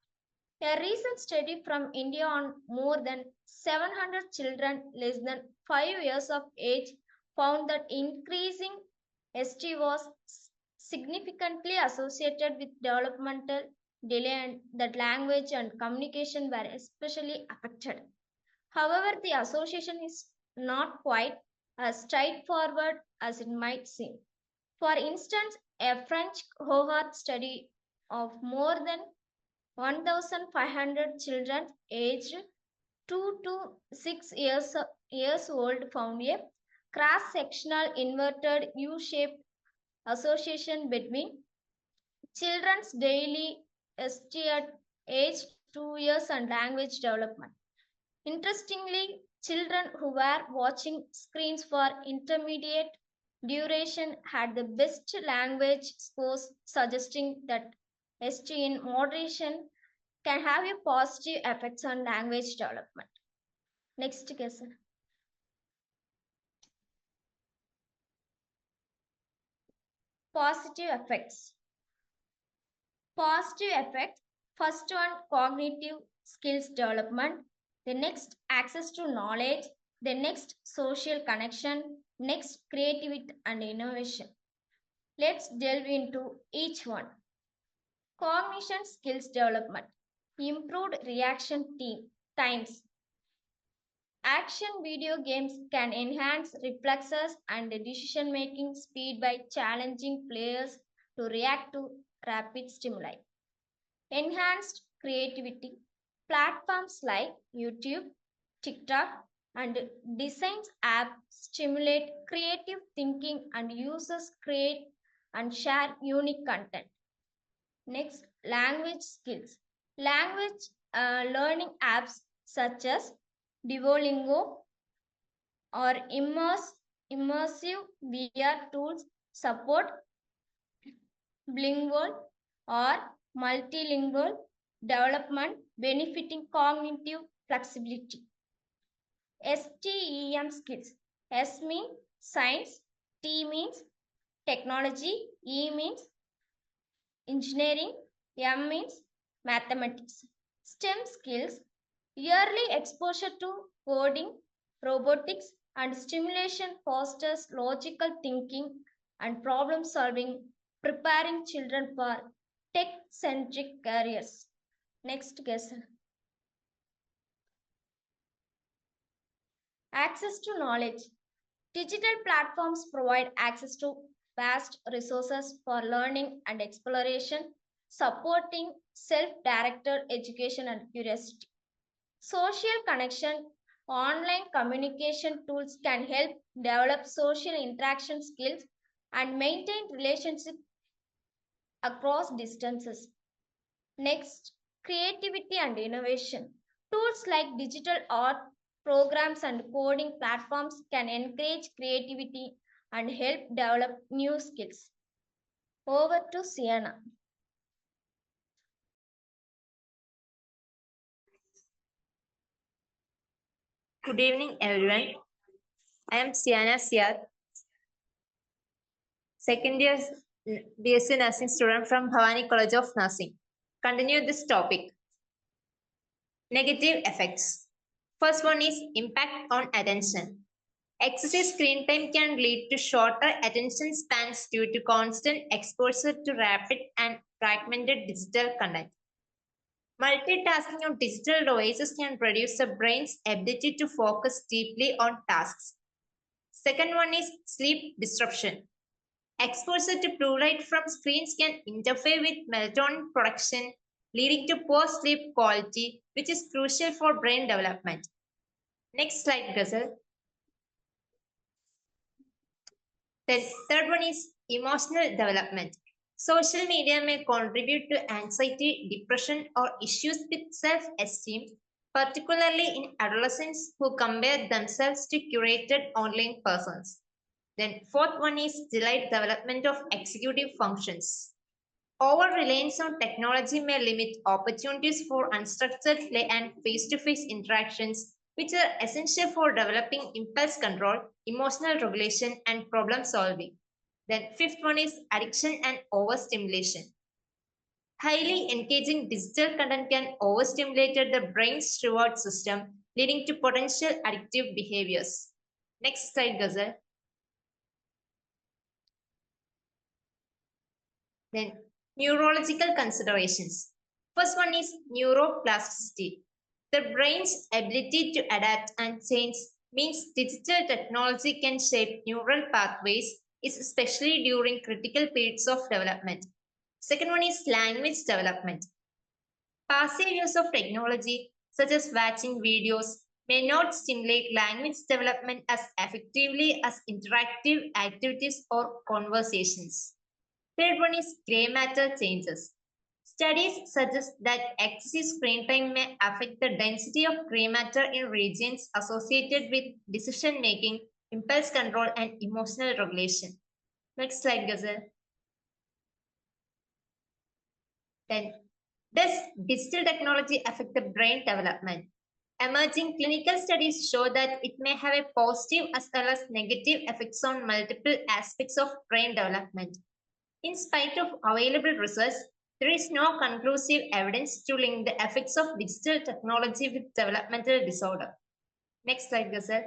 A recent study from India on more than 700 children less than 5 years of age found that increasing ST was significantly associated with developmental delay and that language and communication were especially affected. However, the association is not quite as straightforward as it might seem. For instance, a French cohort study of more than 1,500 children aged 2 to 6 years old found a cross-sectional inverted U-shaped association between children's daily ST at age 2 years and language development. Interestingly, children who were watching screens for intermediate duration had the best language scores, suggesting that ST in moderation can have a positive effects on language development. Next question. Positive effects. Positive effect. First one, cognitive skills development. The next, access to knowledge. The next, social connection. Next, creativity and innovation. Let's delve into each one. Cognition skills development. Improved reaction times. Action video games can enhance reflexes and decision-making speed by challenging players to react to rapid stimuli. Enhanced creativity. Platforms like YouTube, TikTok, and Designs app stimulate creative thinking and users create and share unique content. Next, language skills. Language learning apps such as Duolingo or immersive VR tools support bilingual or multilingual development, benefiting cognitive flexibility. STEM skills. S means science, T means technology, E means engineering, M means mathematics. STEM skills. Yearly exposure to coding, robotics, and stimulation fosters logical thinking and problem solving, preparing children for tech centric careers. Next question. Access to knowledge. Digital platforms provide access to vast resources for learning and exploration, supporting self directed education and curiosity. Social connection. Online communication tools can help develop social interaction skills and maintain relationships across distances. Next, creativity and innovation. Tools like digital art, programs, and coding platforms can encourage creativity and help develop new skills. Over to Siyana. Good evening, everyone. I am Siyana, second year BSc Nursing student from Bhavani College of Nursing. Continue this topic. Negative effects. First one is impact on attention. Excessive screen time can lead to shorter attention spans due to constant exposure to rapid and fragmented digital content. Multitasking on digital devices can reduce the brain's ability to focus deeply on tasks. Second one is sleep disruption. Exposure to blue light from screens can interfere with melatonin production, leading to poor sleep quality, which is crucial for brain development. Next slide, Ghazal. The third one is emotional development. Social media may contribute to anxiety, depression, or issues with self-esteem, particularly in adolescents who compare themselves to curated online persons. Then fourth one is delayed development of executive functions. Over-reliance on technology may limit opportunities for unstructured play and face-to-face interactions, which are essential for developing impulse control, emotional regulation, and problem solving. Then fifth one is addiction and overstimulation. Highly engaging digital content can overstimulate the brain's reward system, leading to potential addictive behaviors. Next slide, Ghazal. Then neurological considerations. First one is neuroplasticity. The brain's ability to adapt and change means digital technology can shape neural pathways, especially during critical periods of development. Second one is language development. Passive use of technology, such as watching videos, may not stimulate language development as effectively as interactive activities or conversations. Third one is gray matter changes. Studies suggest that excessive screen time may affect the density of gray matter in regions associated with decision making, impulse control, and emotional regulation. Next slide, Ghazal. Then, does digital technology affect the brain development? Emerging clinical studies show that it may have a positive as well as negative effects on multiple aspects of brain development. In spite of available research, there is no conclusive evidence to link the effects of digital technology with developmental disorder. Next slide, Ghazal.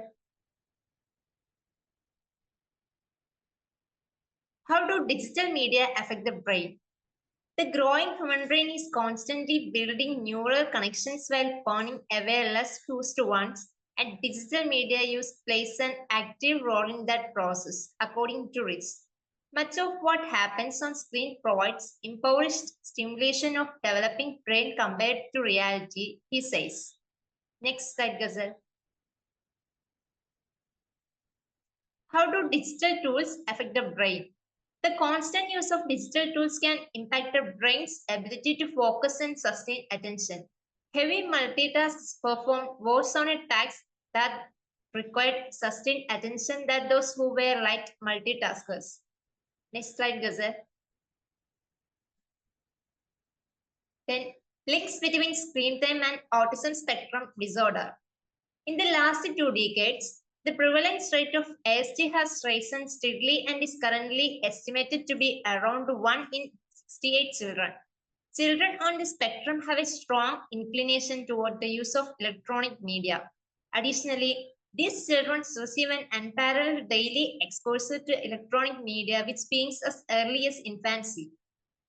How do digital media affect the brain? The growing human brain is constantly building neural connections while burning away less fused ones, and digital media use plays an active role in that process, according to Rich. Much of what happens on screen provides impoverished stimulation of developing brain compared to reality, he says. Next slide, Ghazal. How do digital tools affect the brain? The constant use of digital tools can impact the brain's ability to focus and sustain attention. Heavy multitasks perform worse on a task that required sustained attention than those who were light multitaskers. Next slide, Ghazal. Then links between screen time and autism spectrum disorder. In the last 2 decades, the prevalence rate of ASD has risen steadily and is currently estimated to be around 1 in 68 children. Children on the spectrum have a strong inclination toward the use of electronic media. Additionally, these children receive an unparalleled daily exposure to electronic media, which begins as early as infancy.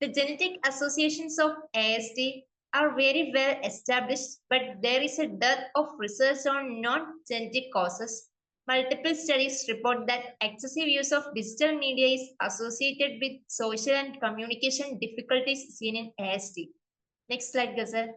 The genetic associations of ASD are very well established, but there is a dearth of research on non-genetic causes. Multiple studies report that excessive use of digital media is associated with social and communication difficulties seen in ASD. Next slide, Ghazal.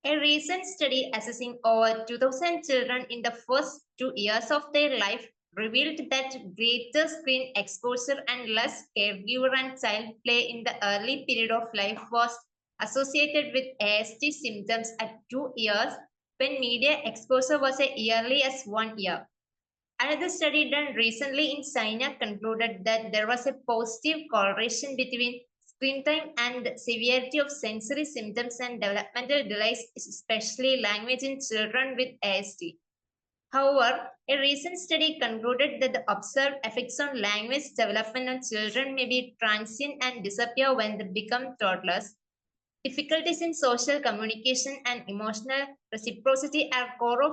A recent study assessing over 2,000 children in the first 2 years of their life revealed that greater screen exposure and less caregiver and child play in the early period of life was associated with ASD symptoms at 2 years when media exposure was as early as 1 year. Another study done recently in China concluded that there was a positive correlation between screen time and severity of sensory symptoms and developmental delays, especially language in children with ASD. However, a recent study concluded that the observed effects on language development on children may be transient and disappear when they become toddlers. Difficulties in social communication and emotional reciprocity are core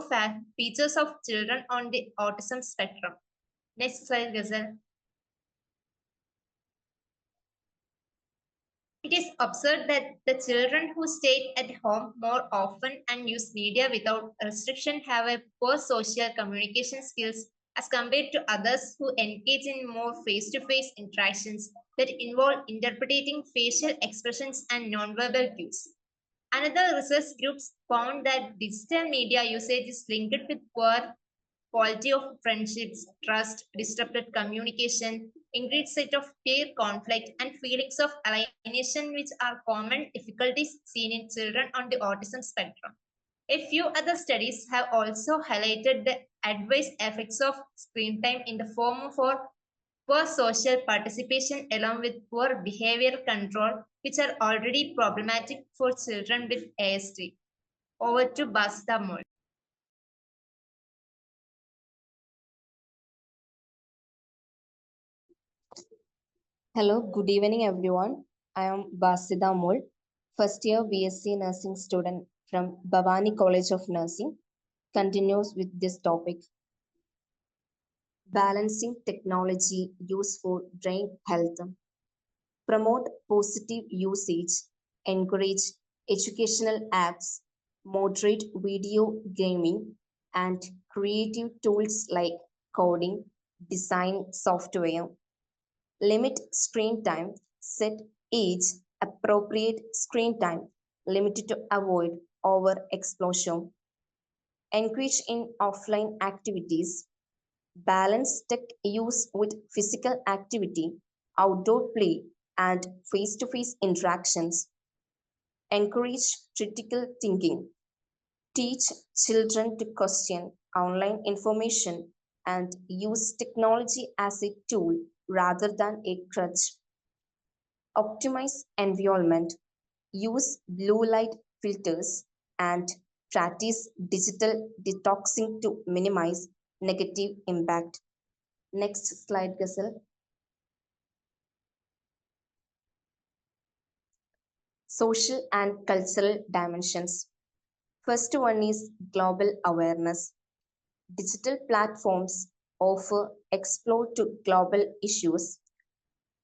features of children on the autism spectrum. Next slide, Ghazal. It is observed that the children who stay at home more often and use media without restriction have a poor social communication skills as compared to others who engage in more face-to-face interactions that involve interpreting facial expressions and nonverbal cues. Another research group found that digital media usage is linked with poor quality of friendships, trust, disrupted communication, increased set of peer conflict, and feelings of alienation, which are common difficulties seen in children on the autism spectrum. A few other studies have also highlighted the adverse effects of screen time in the form of poor social participation along with poor behavior control, which are already problematic for children with ASD. Over to Basithamol. Hello, good evening everyone. I am Basithamol, first year BSc Nursing student from Bhavani College of Nursing. Continues with this topic. Balancing technology use for brain health. Promote positive usage. Encourage educational apps. Moderate video gaming and creative tools like coding, design software. Limit screen time. Set age appropriate screen time limited to avoid overexposure. Engage in offline activities. Balance tech use with physical activity, outdoor play, and face to face interactions. Encourage critical thinking. Teach children to question online information and use technology as a tool rather than a crutch. Optimize environment. Use blue light filters and practice digital detoxing to minimize negative impact. Next slide, Gazelle. Social and cultural dimensions. First one is global awareness. Digital platforms offer explore to global issues,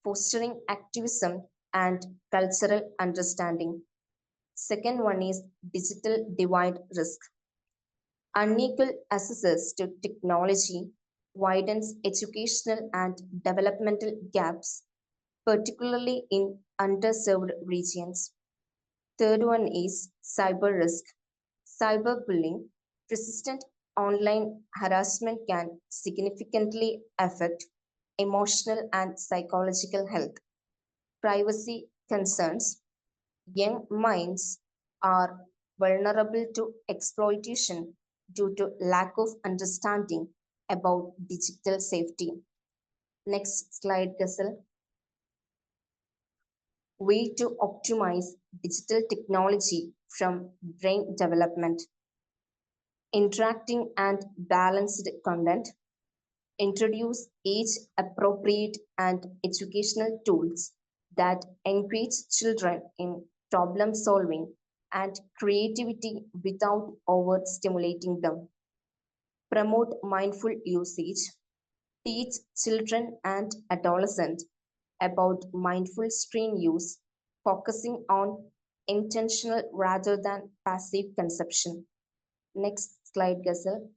fostering activism and cultural understanding. Second one is digital divide risk. Unequal access to technology widens educational and developmental gaps, particularly in underserved regions. Third one is cyber risk. Cyberbullying, persistent online harassment can significantly affect emotional and psychological health. Privacy concerns. Young minds are vulnerable to exploitation due to lack of understanding about digital safety. Next slide, Gazelle. Way to optimize digital technology from brain development. Interacting and balanced content. Introduce age-appropriate and educational tools that encourage children in problem solving and creativity without overstimulating them. Promote mindful usage. Teach children and adolescents about mindful screen use, focusing on intentional rather than passive consumption. Next slide, Gazelle.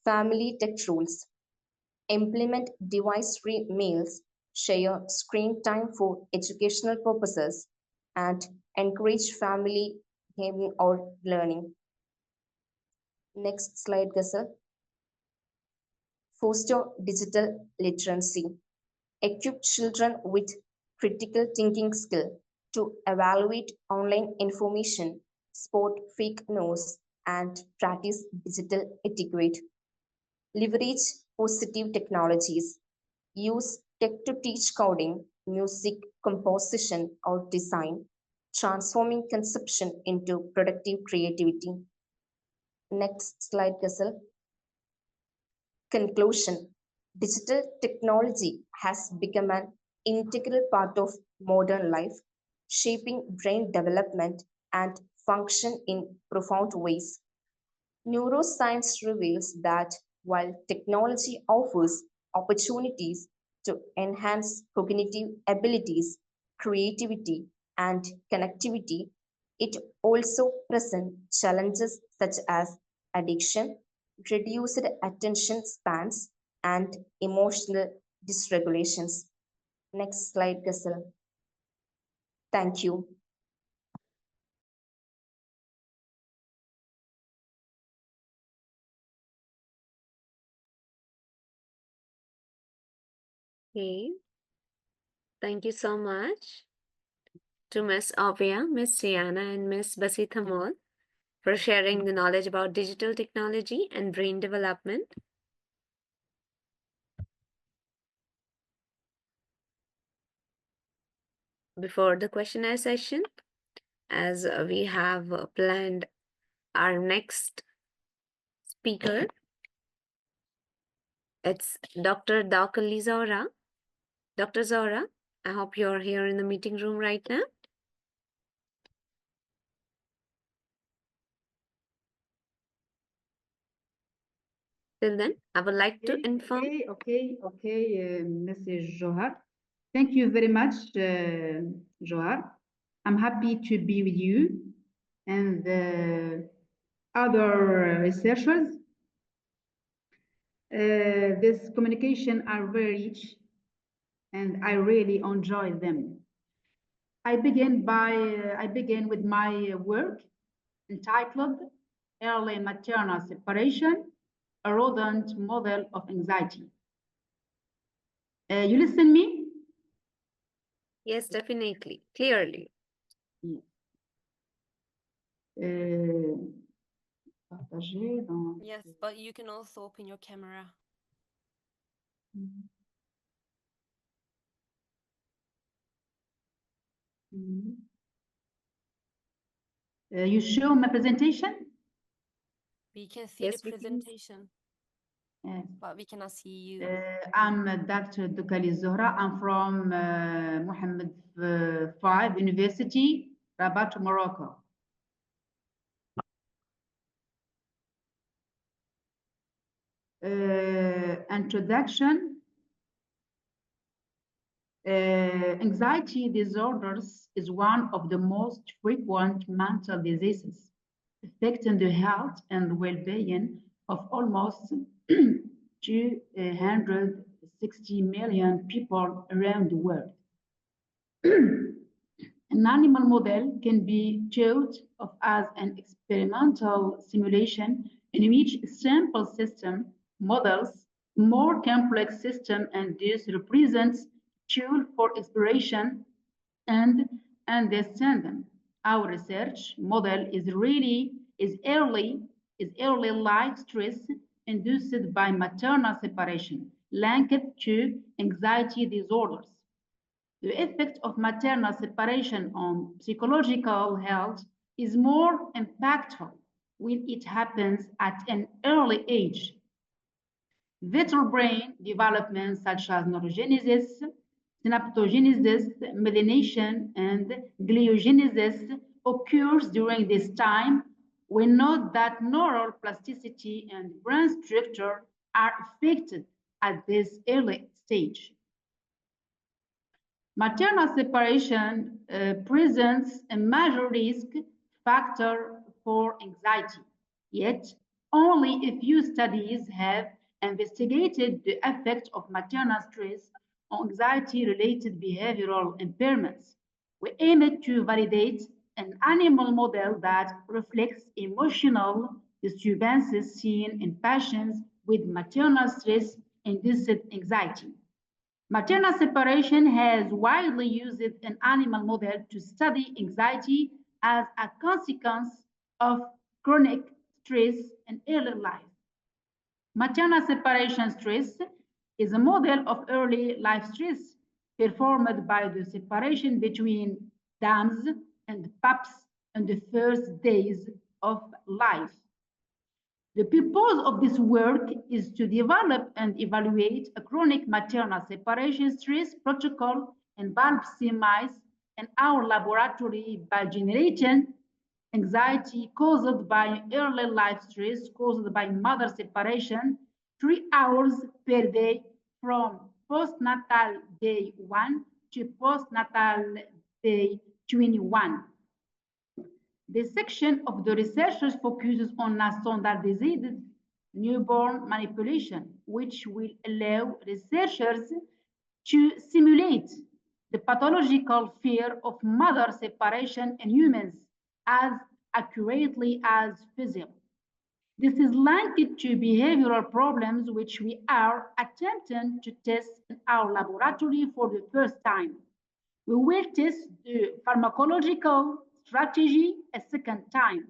Family tech rules. Implement device-free meals, share screen time for educational purposes, and encourage family gaming or learning. Next slide, Gazelle. Foster digital literacy. Equip children with critical thinking skill to evaluate online information, spot fake news, and practice digital etiquette. Leverage positive technologies. Use tech to teach coding, music, composition, or design, transforming conception into productive creativity. Next slide, Gazelle. Conclusion. Digital technology has become an integral part of modern life, shaping brain development and function in profound ways. Neuroscience reveals that while technology offers opportunities to enhance cognitive abilities, creativity, and connectivity, it also presents challenges such as addiction, reduced attention spans, and emotional dysregulations. Next slide, Gazelle. Thank you. Okay. Thank you so much to Miss Oviya, Miss Siyana, and Miss Basithamol for sharing the knowledge about digital technology and brain development. Before the questionnaire session, as we have planned our next speaker, it's Dr. Daukali Zora. Dr. Zora, I hope you're here in the meeting room right now. Till then, I would like to inform. Okay, Mrs. Johar. Thank you very much, Johar. I'm happy to be with you and other researchers. This communication are very rich and I really enjoy them. I begin with my work entitled Early Maternal Separation, a rodent model of anxiety. You listen me? Yes, definitely, clearly. Yes, but you can also open your camera. You show my presentation? We can see Yes, the we can. presentation, Yes. but we cannot see you. I'm Dr. Daukali Zora. I'm from Mohammed V University, Rabat, Morocco. Introduction. Anxiety disorders is one of the most frequent mental diseases affecting the health and well-being of almost 260 million people around the world. An animal model can be thought of as an experimental simulation in which a sample system models a more complex system and thus represents tool for exploration and understanding. Our research model is early life stress induced by maternal separation linked to anxiety disorders. The effect of maternal separation on psychological health is more impactful when it happens at an early age. Vital brain development such as neurogenesis, synaptogenesis, myelination, and gliogenesis occurs during this time. We note that neuroplasticity and brain structure are affected at this early stage. Maternal separation presents a major risk factor for anxiety, yet only a few studies have investigated the effect of maternal stress on anxiety-related behavioral impairments. We aimed to validate an animal model that reflects emotional disturbances seen in patients with maternal stress-induced anxiety. Maternal separation has widely used an animal model to study anxiety as a consequence of chronic stress in early life. Maternal separation stress is a model of early life stress performed by the separation between dames and pups in the first days of life. The purpose of this work is to develop and evaluate a chronic maternal separation stress protocol in biopsy mice in our laboratory by generating anxiety caused by early life stress caused by mother separation 3 hours per day from postnatal day 1 to postnatal day 21. This section of the researchers focuses on a standardized newborn manipulation, which will allow researchers to simulate the pathological fear of mother separation in humans as accurately as feasible. This is linked to behavioral problems which we are attempting to test in our laboratory for the first time. We will test the pharmacological strategy a second time.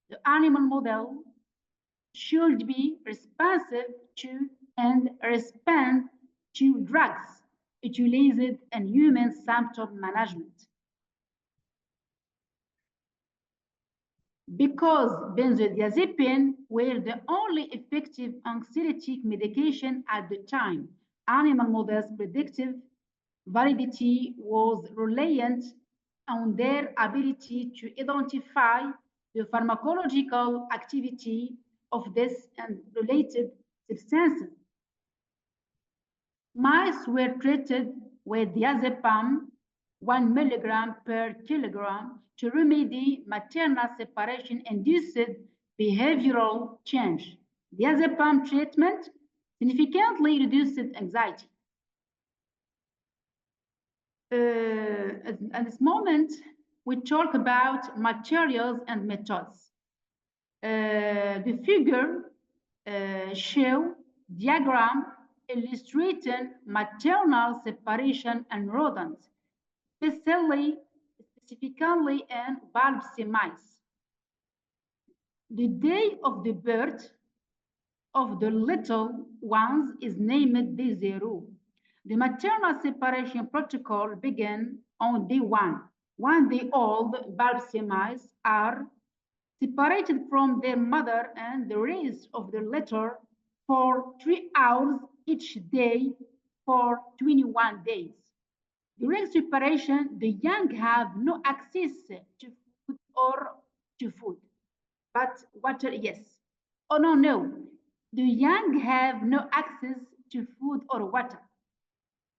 The animal model should be responsive to and respond to drugs utilized in human symptom management. Because benzodiazepine were the only effective anxiolytic medication at the time, animal models' predictive validity was reliant on their ability to identify the pharmacological activity of this and related substances. Mice were treated with diazepam 1 milligram per kilogram to remedy maternal separation-induced behavioral change. Diazepam treatment significantly reduced anxiety. At this moment, we talk about materials and methods. The figure show diagram illustrating maternal separation in rodents, specifically in biopsy mice. The day of the birth of the little ones is named day 0. The maternal separation protocol began on day 1. 1 day old biopsy mice are separated from their mother and the rest of the litter for 3 hours each day for 21 days. During separation, the young have no access to food or to food, but water, yes. Oh, no. The young have no access to food or water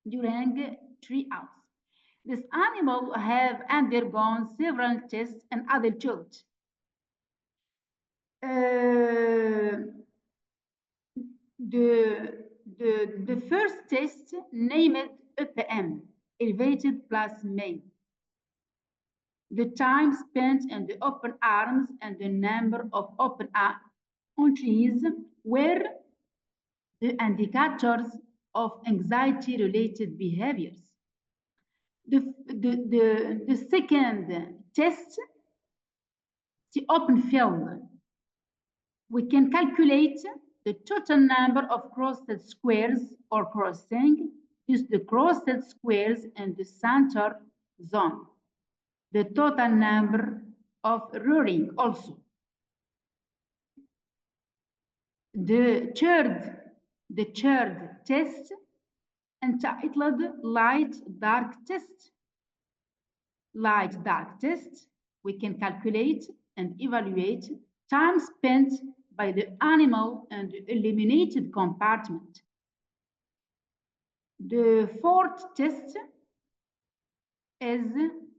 during 3 hours. This animal have undergone several tests in adulthood. The first test named EPM, elevated plasma. The time spent in the open arms and the number of open entries were the indicators of anxiety-related behaviors. The second test, the open field. We can calculate the total number of crossed squares or crossing, use the crossed squares in the center zone. The total number of rearing also. The third test entitled light-dark test. Light-dark test, we can calculate and evaluate time spent by the animal and the eliminated compartment. The fourth test is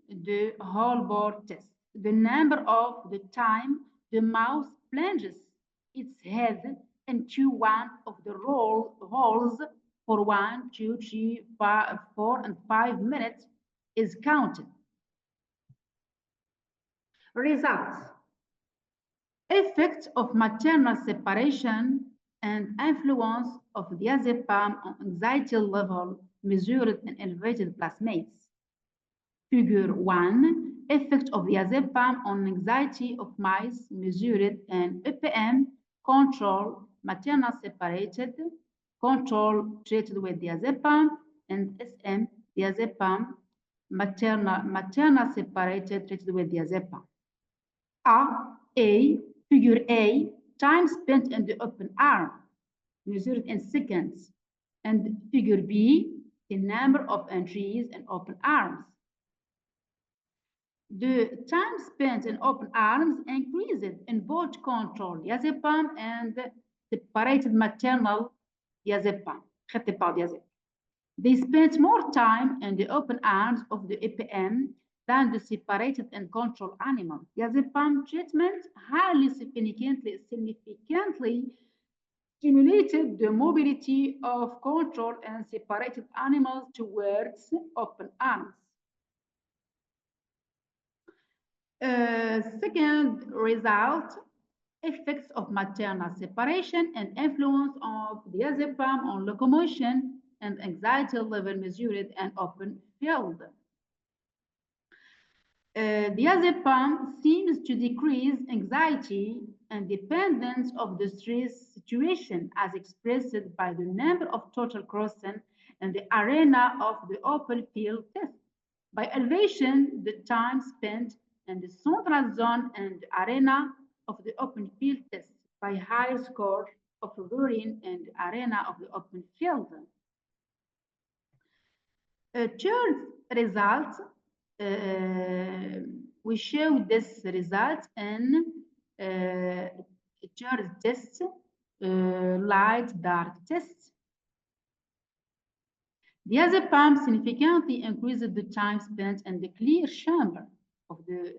the whole board test. The number of the time the mouse plunges its head into one of the holes for 1, 2, 3, 4, and 5 minutes is counted. Results. Effects of maternal separation and influence of diazepam on anxiety level measured in elevated plasmates. Figure 1, effect of diazepam on anxiety of mice measured in EPM, control, maternal separated, control treated with diazepam, and SM, diazepam, maternal separated treated with diazepam. Figure A, time spent in the open arm, measured in seconds, and figure B, the number of entries in open arms. The time spent in open arms increased in both control diazepam and separated maternal diazepam, traité par diazepam. They spent more time in the open arms of the EPM than the separated and control animal. Diazepam treatment highly significantly stimulated the mobility of control and separated animals towards open arms. Second result, effects of maternal separation and influence of diazepam on locomotion and anxiety level measured in open field. Diazepam seems to decrease anxiety and dependence of the stress situation as expressed by the number of total crossing in the arena of the open field test. By elevation, the time spent in the central zone and arena of the open field test by higher score of urine and arena of the open field. A third result, we show this result in third test, light-dark test. Diazepam significantly increases the time spent in the clear chamber of the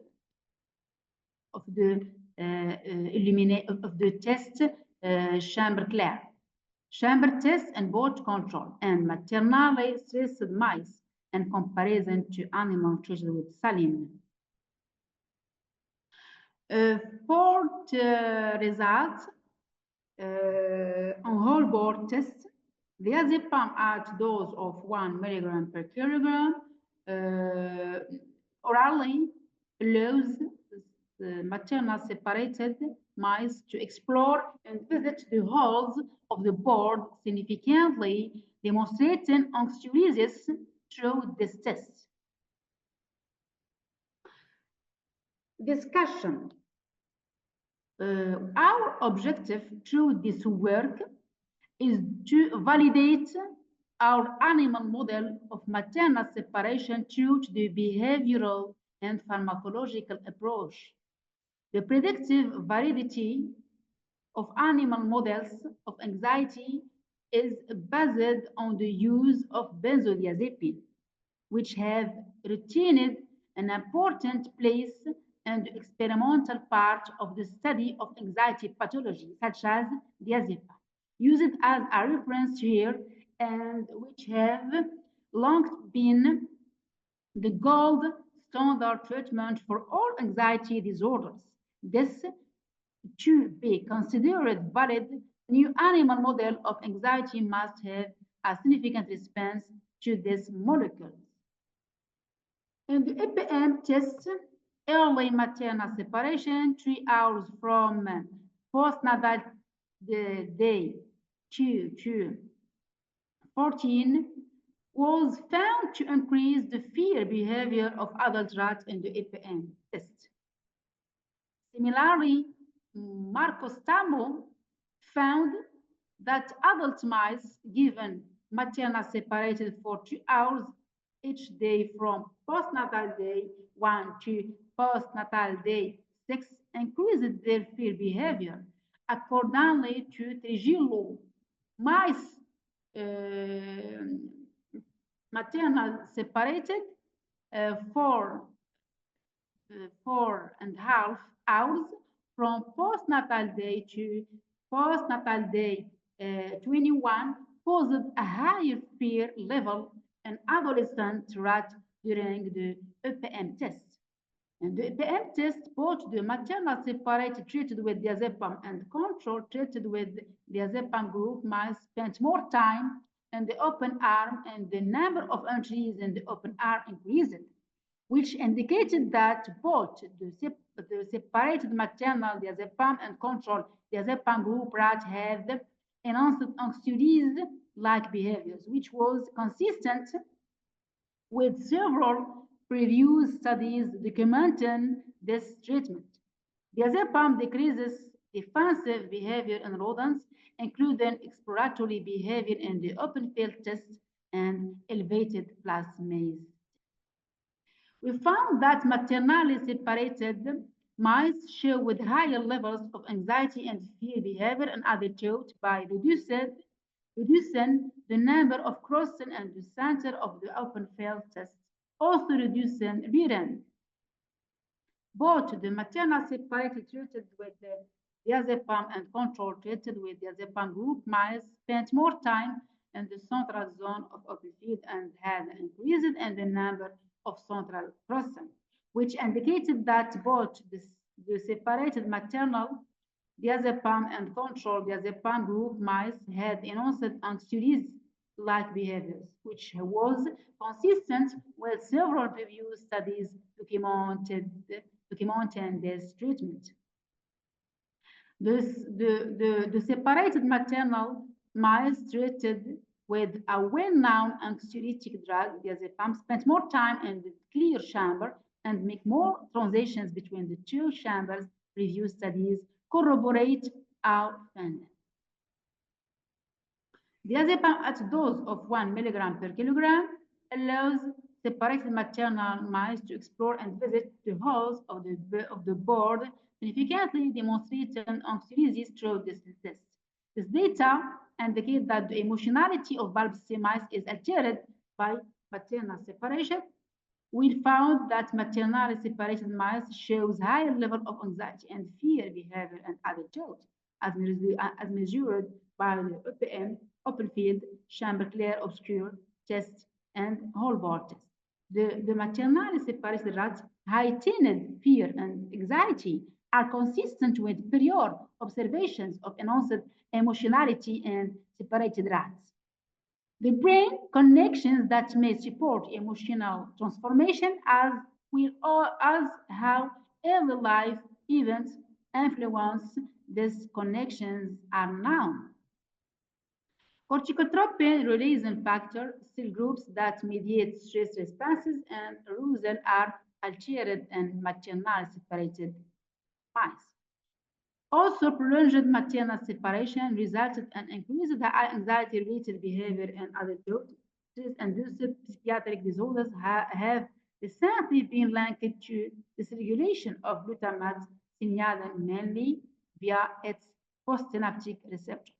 test chamber clair. Chamber test and both control and maternally stressed mice in comparison to animal treated with saline. Fourth result on whole board test, diazepam at dose of 1 milligram per kilogram orally allows the maternal separated mice to explore and visit the holes of the board, significantly demonstrating anxiolysis through this test. Discussion. Our objective through this work is to validate our animal model of maternal separation through the behavioral and pharmacological approach. The predictive validity of animal models of anxiety is based on the use of benzodiazepine, which have retained an important place in the experimental part of the study of anxiety pathology, such as diazepam, used as a reference here and which have long been the gold standard treatment for all anxiety disorders. This to be considered valid, new animal model of anxiety must have a significant response to these molecules. In the EPM test, early maternal separation, 3 hours from postnatal day 2 to 14, was found to increase the fear behavior of adult rats in the EPM test. Similarly, Marcos Tambo found that adult mice given maternal separated for 2 hours each day from postnatal day 1 to postnatal day 6 increased their fear behavior. Accordingly to Trujillo, mice maternal separated for 4.5 hours from postnatal day to postnatal day 21 caused a higher fear level in adolescent rats during the EPM test. In the EPM test, both the maternal separated treated with diazepam and control treated with diazepam group mice spent more time in the open arm, and the number of entries in the open arm increased, which indicated that both the separated maternal diazepam and control diazepam group rat had enhanced anxiolysis-like behaviors, which was consistent with several previous studies documenting this treatment. Diazepam decreases defensive behavior in rodents, including exploratory behavior in the open field test and elevated plasmase. We found that maternally separated mice show with higher levels of anxiety and fear behavior in adulthood by reducing the number of crossing and the center of the open field test, also reducing urine. Both the maternal separated treated with the diazepam and control treated with diazepam group mice spent more time in the central zone of open field and had increased in the number of central crossing, which indicated that both the separated maternal Diazepam and control diazepam group mice had enhanced anxiolysis-like behaviors, which was consistent with several previous studies documenting this treatment. The separated maternal mice treated with a well-known anxiolytic drug, diazepam, spent more time in the clear chamber and make more transitions between the two chambers. Review studies corroborate our findings. Diazepam at a dose of 1 milligram per kilogram allows separated maternal mice to explore and visit the halls of the board, significantly demonstrating anxiolysis through this test. This data indicate that the emotionality of biopsy mice is altered by maternal separation. We found that maternally separated mice shows higher level of anxiety and fear behavior in adulthood, as measured by the OPM, open field, chamber clear obscure test, and whole body test. The maternally separated rats heightened fear and anxiety are consistent with prior observations of enhanced emotionality in separated rats. The brain connections that may support emotional transformation as how early life events influence these connections are known. Corticotropin releasing factor, cell groups that mediate stress responses and arousal are altered in maternal separated mice. Also, prolonged maternal separation resulted in increased anxiety-related behavior in adulthood. Stress-induced psychiatric disorders have recently been linked to dysregulation of glutamate signaling mainly via its postsynaptic receptors.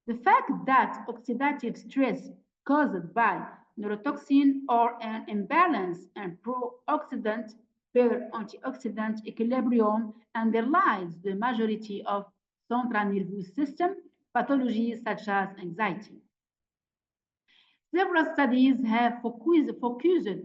The fact that oxidative stress caused by neurotoxin or an imbalance in pro-oxidant per antioxidant equilibrium underlies the majority of central nervous system pathologies such as anxiety. Several studies have focused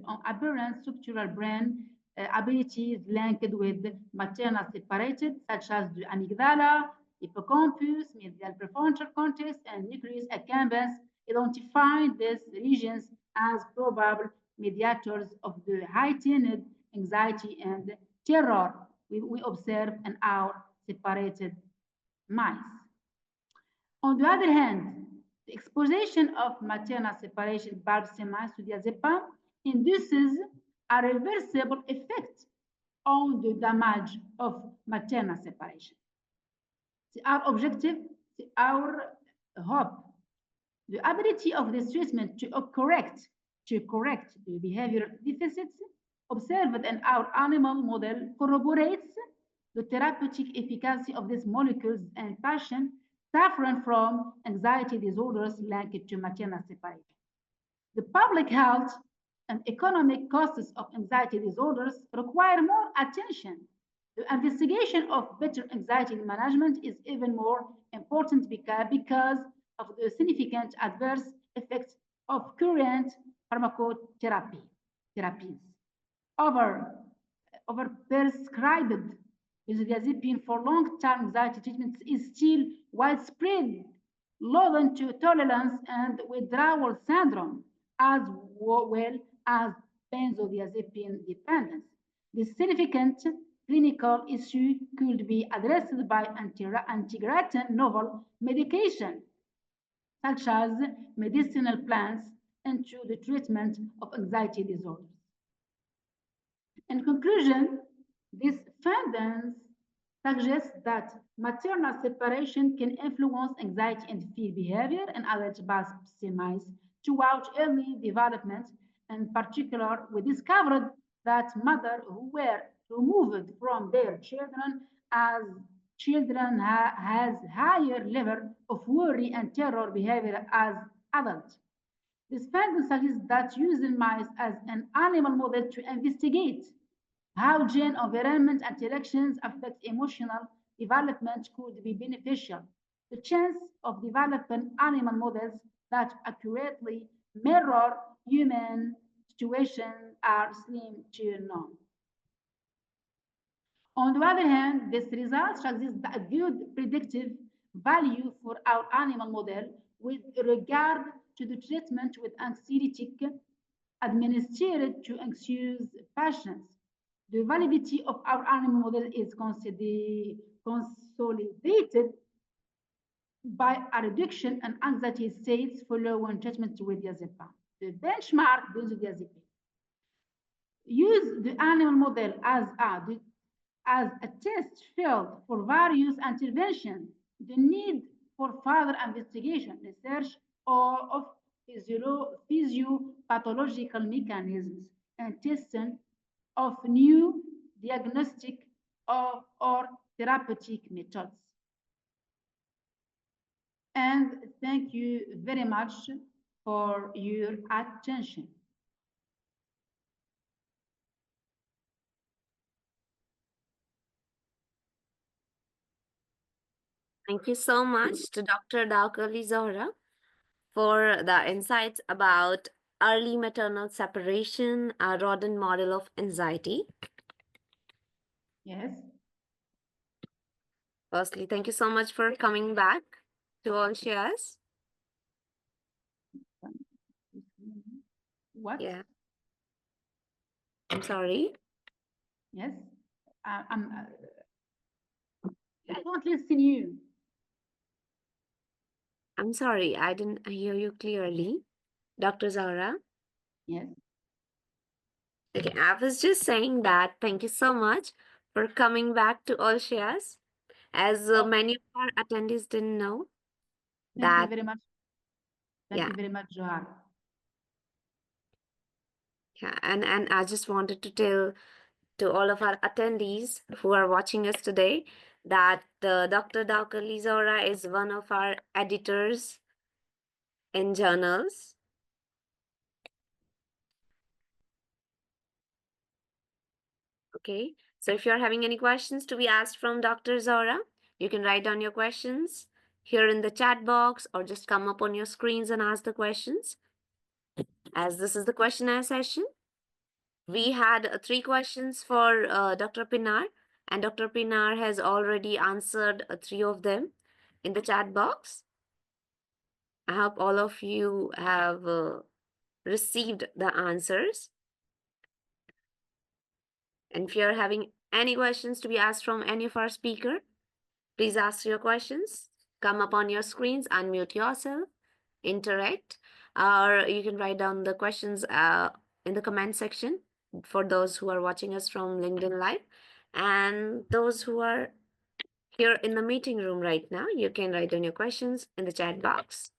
on aberrant structural brain abilities linked with maternal separated, such as the amygdala, hippocampus, medial prefrontal cortex, and nucleus accumbens, identifying these regions as probable mediators of the heightened anxiety and terror we observe in our separated mice. On the other hand, the exposition of maternal separation biopsy mice to diazepam induces a reversible effect on the damage of maternal separation. Our objective, our hope, the ability of this treatment to correct the behavior deficits observed in our animal model corroborates the therapeutic efficacy of these molecules in patients suffering from anxiety disorders linked to maternal separation. The public health and economic costs of anxiety disorders require more attention. The investigation of better anxiety management is even more important because of the significant adverse effects of current therapies. Overprescribed benzodiazepine for long-term anxiety treatment is still widespread, leading to tolerance and withdrawal syndrome, as well as benzodiazepine dependence. This significant clinical issue could be addressed by integrating novel medication, such as medicinal plants, into the treatment of anxiety disorders. In conclusion, these findings suggest that maternal separation can influence anxiety and fear behavior in adult biopsy mice throughout early development. In particular, we discovered that mothers who were removed from their children as children has higher level of worry and terror behavior as adults. This finding suggests that using mice as an animal model to investigate how gene environment interactions affect emotional development could be beneficial. The chance of developing animal models that accurately mirror human situations are slim to none. On the other hand, this result suggests a good predictive value for our animal model with regard to the treatment with anxiolytic administered to anxious patients. The validity of our animal model is consolidated by a reduction in anxiety states following treatment with diazepam. The benchmark benzodiazepine. Use the animal model as a test field for various interventions. The need for further investigation, research, or of physiopathological mechanisms and testing of new diagnostic or therapeutic methods. And thank you very much for your attention. Thank you so much to Dr. Daukali Zohra for the insights about early maternal separation, a rodent model of anxiety. Yes. Firstly, thank you so much for coming back to OLCIAS. What? Yeah. I'm sorry. Yes. I don't listen you. I'm sorry, I didn't hear you clearly. Dr. Zahra. Yes. Okay, I was just saying that thank you so much for coming back to OLCIAS. As many of our attendees didn't know Thank you that, very much. Thank yeah, you very much, Johar. yeah, and I just wanted to tell to all of our attendees who are watching us today that Dr. Daukali Zohra is one of our editors in journals. Okay, so if you're having any questions to be asked from Dr. Zohra, you can write down your questions here in the chat box or just come up on your screens and ask the questions. As this is the questionnaire session, we had 3 questions for Dr. Pinar, and Dr. Pinar has already answered 3 of them in the chat box. I hope all of you have received the answers. And if you're having any questions to be asked from any of our speakers, please ask your questions. Come up on your screens, unmute yourself, interact, or you can write down the questions in the comment section for those who are watching us from LinkedIn Live. And those who are here in the meeting room right now, you can write down your questions in the chat box.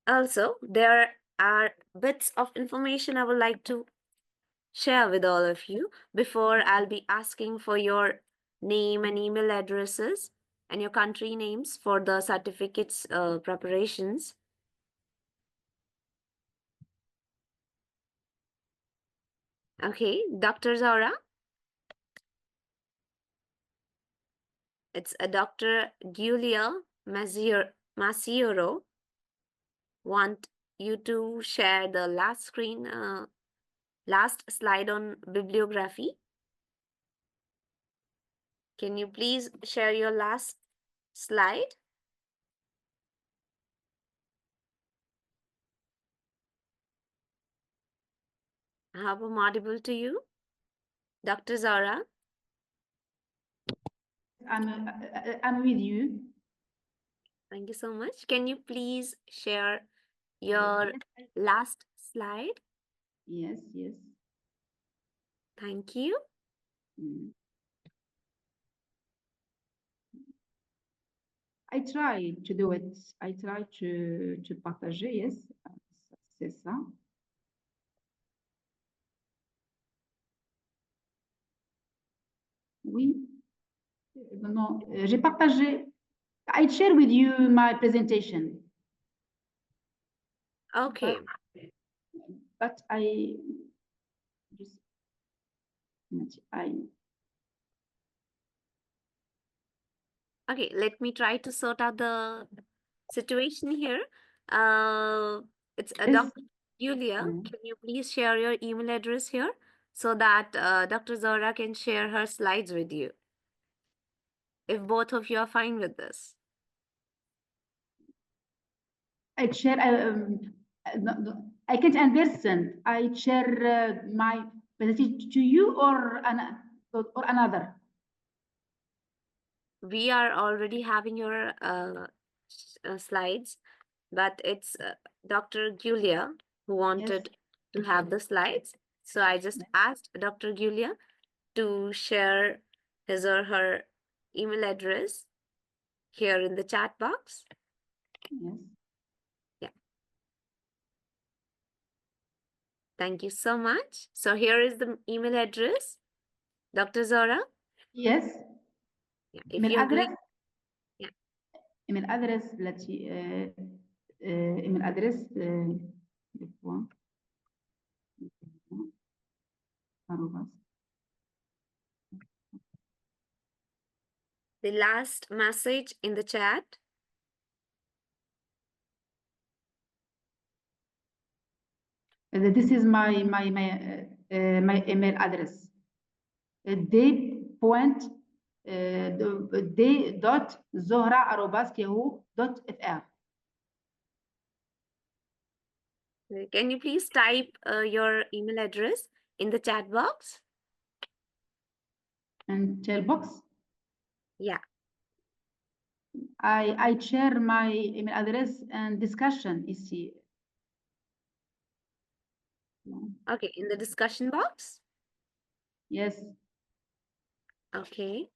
Also, there are bits of information I would like to share with all of you before I'll be asking for your name and email addresses and your country names for the certificates preparations. Okay, Dr. Zahra. It's a Dr. Giulia Masiero. Want you to share the last screen, last slide on bibliography. Can you please share your last slide? I hope I'm audible to you. Dr. Zahra. I'm with you. Thank you so much. Can you please share your last slide? Yes, yes. Thank you. I try to do it. I try to partager, yes. C'est ça. Oui. Non, j'ai partagé. I share with you my presentation. Okay. But I just Okay, let me try to sort out the situation here. It's Yes. Dr. Julia. Can you please share your email address here so that Dr. Zora can share her slides with you. If both of you are fine with this. I share. I can't understand. I share my presentation to you or another. We are already having your slides, but it's Dr. Giulia who wanted to have the slides. So I just asked Dr. Giulia to share his or her email address here in the chat box. Yes. Yeah. Thank you so much. So here is the email address, Dr. Zora. Yes. Yeah. If Email you address. agree. Yeah. Email address. Let's see. Email address. The last message in the chat. This is my email address. d.zohra@yahoo.fr. Can you please type your email address in the chat box? And chat box. Yeah. I share my email address and discussion. You see. Okay, in the discussion box? Yes. Okay.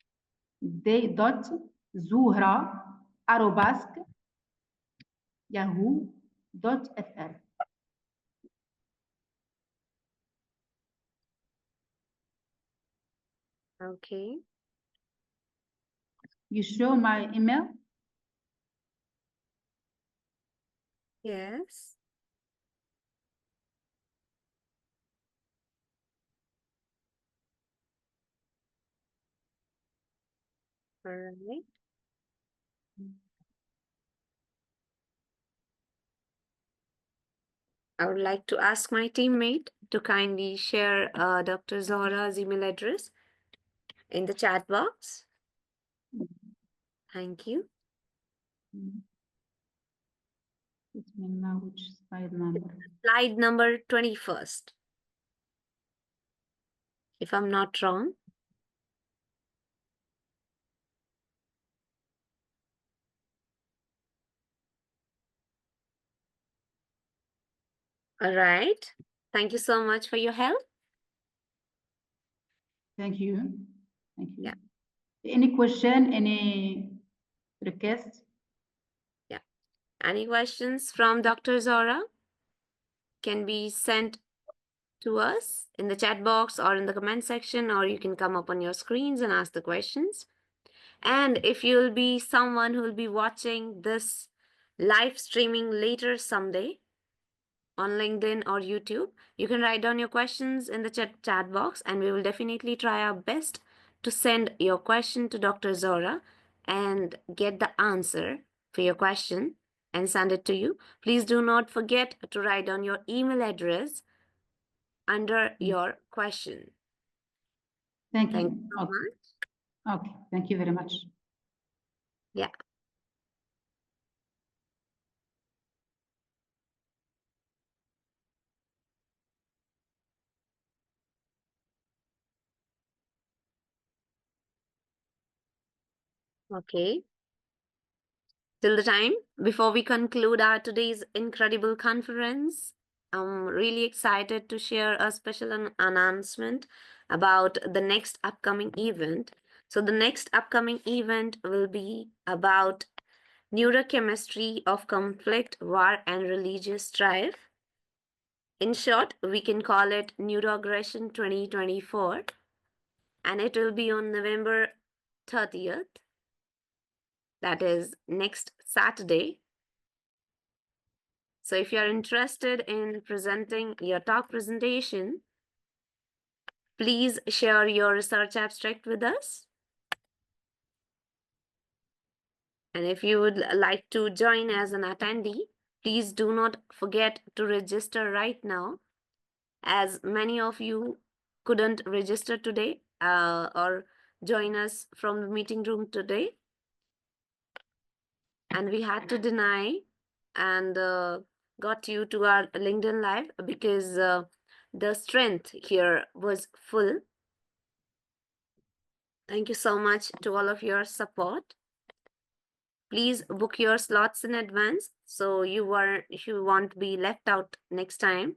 d.zuhra@yahoo.fr. Okay. You show my email? Yes. All right. I would like to ask my teammate to kindly share Dr. Zohra's email address in the chat box. Thank you. It will now which slide number? Slide number 21st, if I'm not wrong. All right. Thank you so much for your help. Thank you. Thank you. Yeah. Any question, any request? Yeah. Any questions from Dr. Zora can be sent to us in the chat box or in the comment section, or you can come up on your screens and ask the questions. And if you'll be someone who will be watching this live streaming later someday on LinkedIn or YouTube, you can write down your questions in the chat box, and we will definitely try our best to send your question to Dr. Zora and get the answer for your question and send it to you. Please do not forget to write down your email address under your question. Thank you. Thank you so much. Okay, thank you very much. Yeah. Okay. Till the time, before we conclude our today's incredible conference, I'm really excited to share a special announcement about the next upcoming event. So the next upcoming event will be about neurochemistry of conflict, war, and religious strife. In short, we can call it Neuroaggression 2024, and it will be on November 30th. That is next Saturday. So if you're interested in presenting your talk presentation, please share your research abstract with us. And if you would like to join as an attendee, please do not forget to register right now, as many of you couldn't register today or join us from the meeting room today. And we had to deny and got you to our LinkedIn Live because the strength here was full. Thank you so much to all of your support. Please book your slots in advance so you won't be left out next time.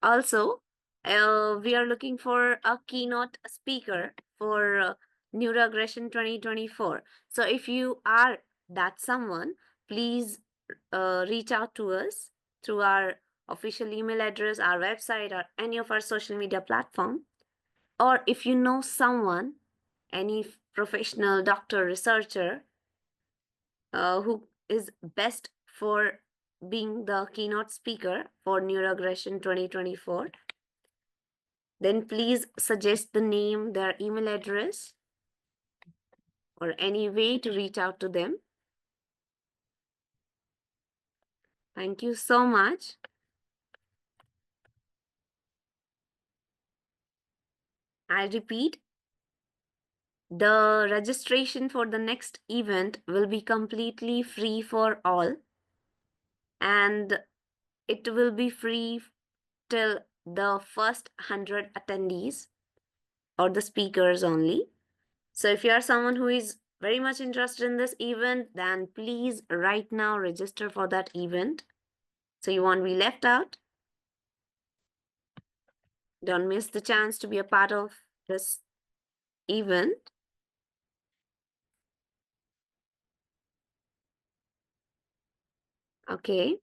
Also, we are looking for a keynote speaker for Neuroaggression 2024. So if you are that someone, please reach out to us through our official email address, our website, or any of our social media platform. Or if you know someone, any professional doctor, researcher who is best for being the keynote speaker for Neuroaggression 2024, then please suggest the name, their email address, or any way to reach out to them. Thank you so much. I repeat, the registration for the next event will be completely free for all, and it will be free till the first 100 attendees or the speakers only. So if you are someone who is very much interested in this event, then please right now register for that event so you won't be left out. Don't miss the chance to be a part of this event. Okay.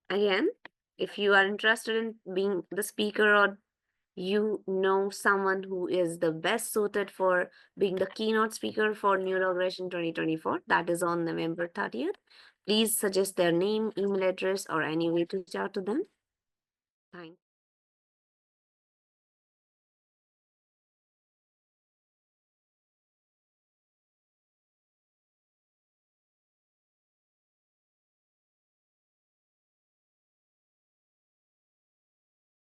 Again, if you are interested in being the speaker or you know someone who is the best suited for being the keynote speaker for Neuroaggression 2024, that is on November 30th, please suggest their name, email address, or any way to reach out to them. Thank you.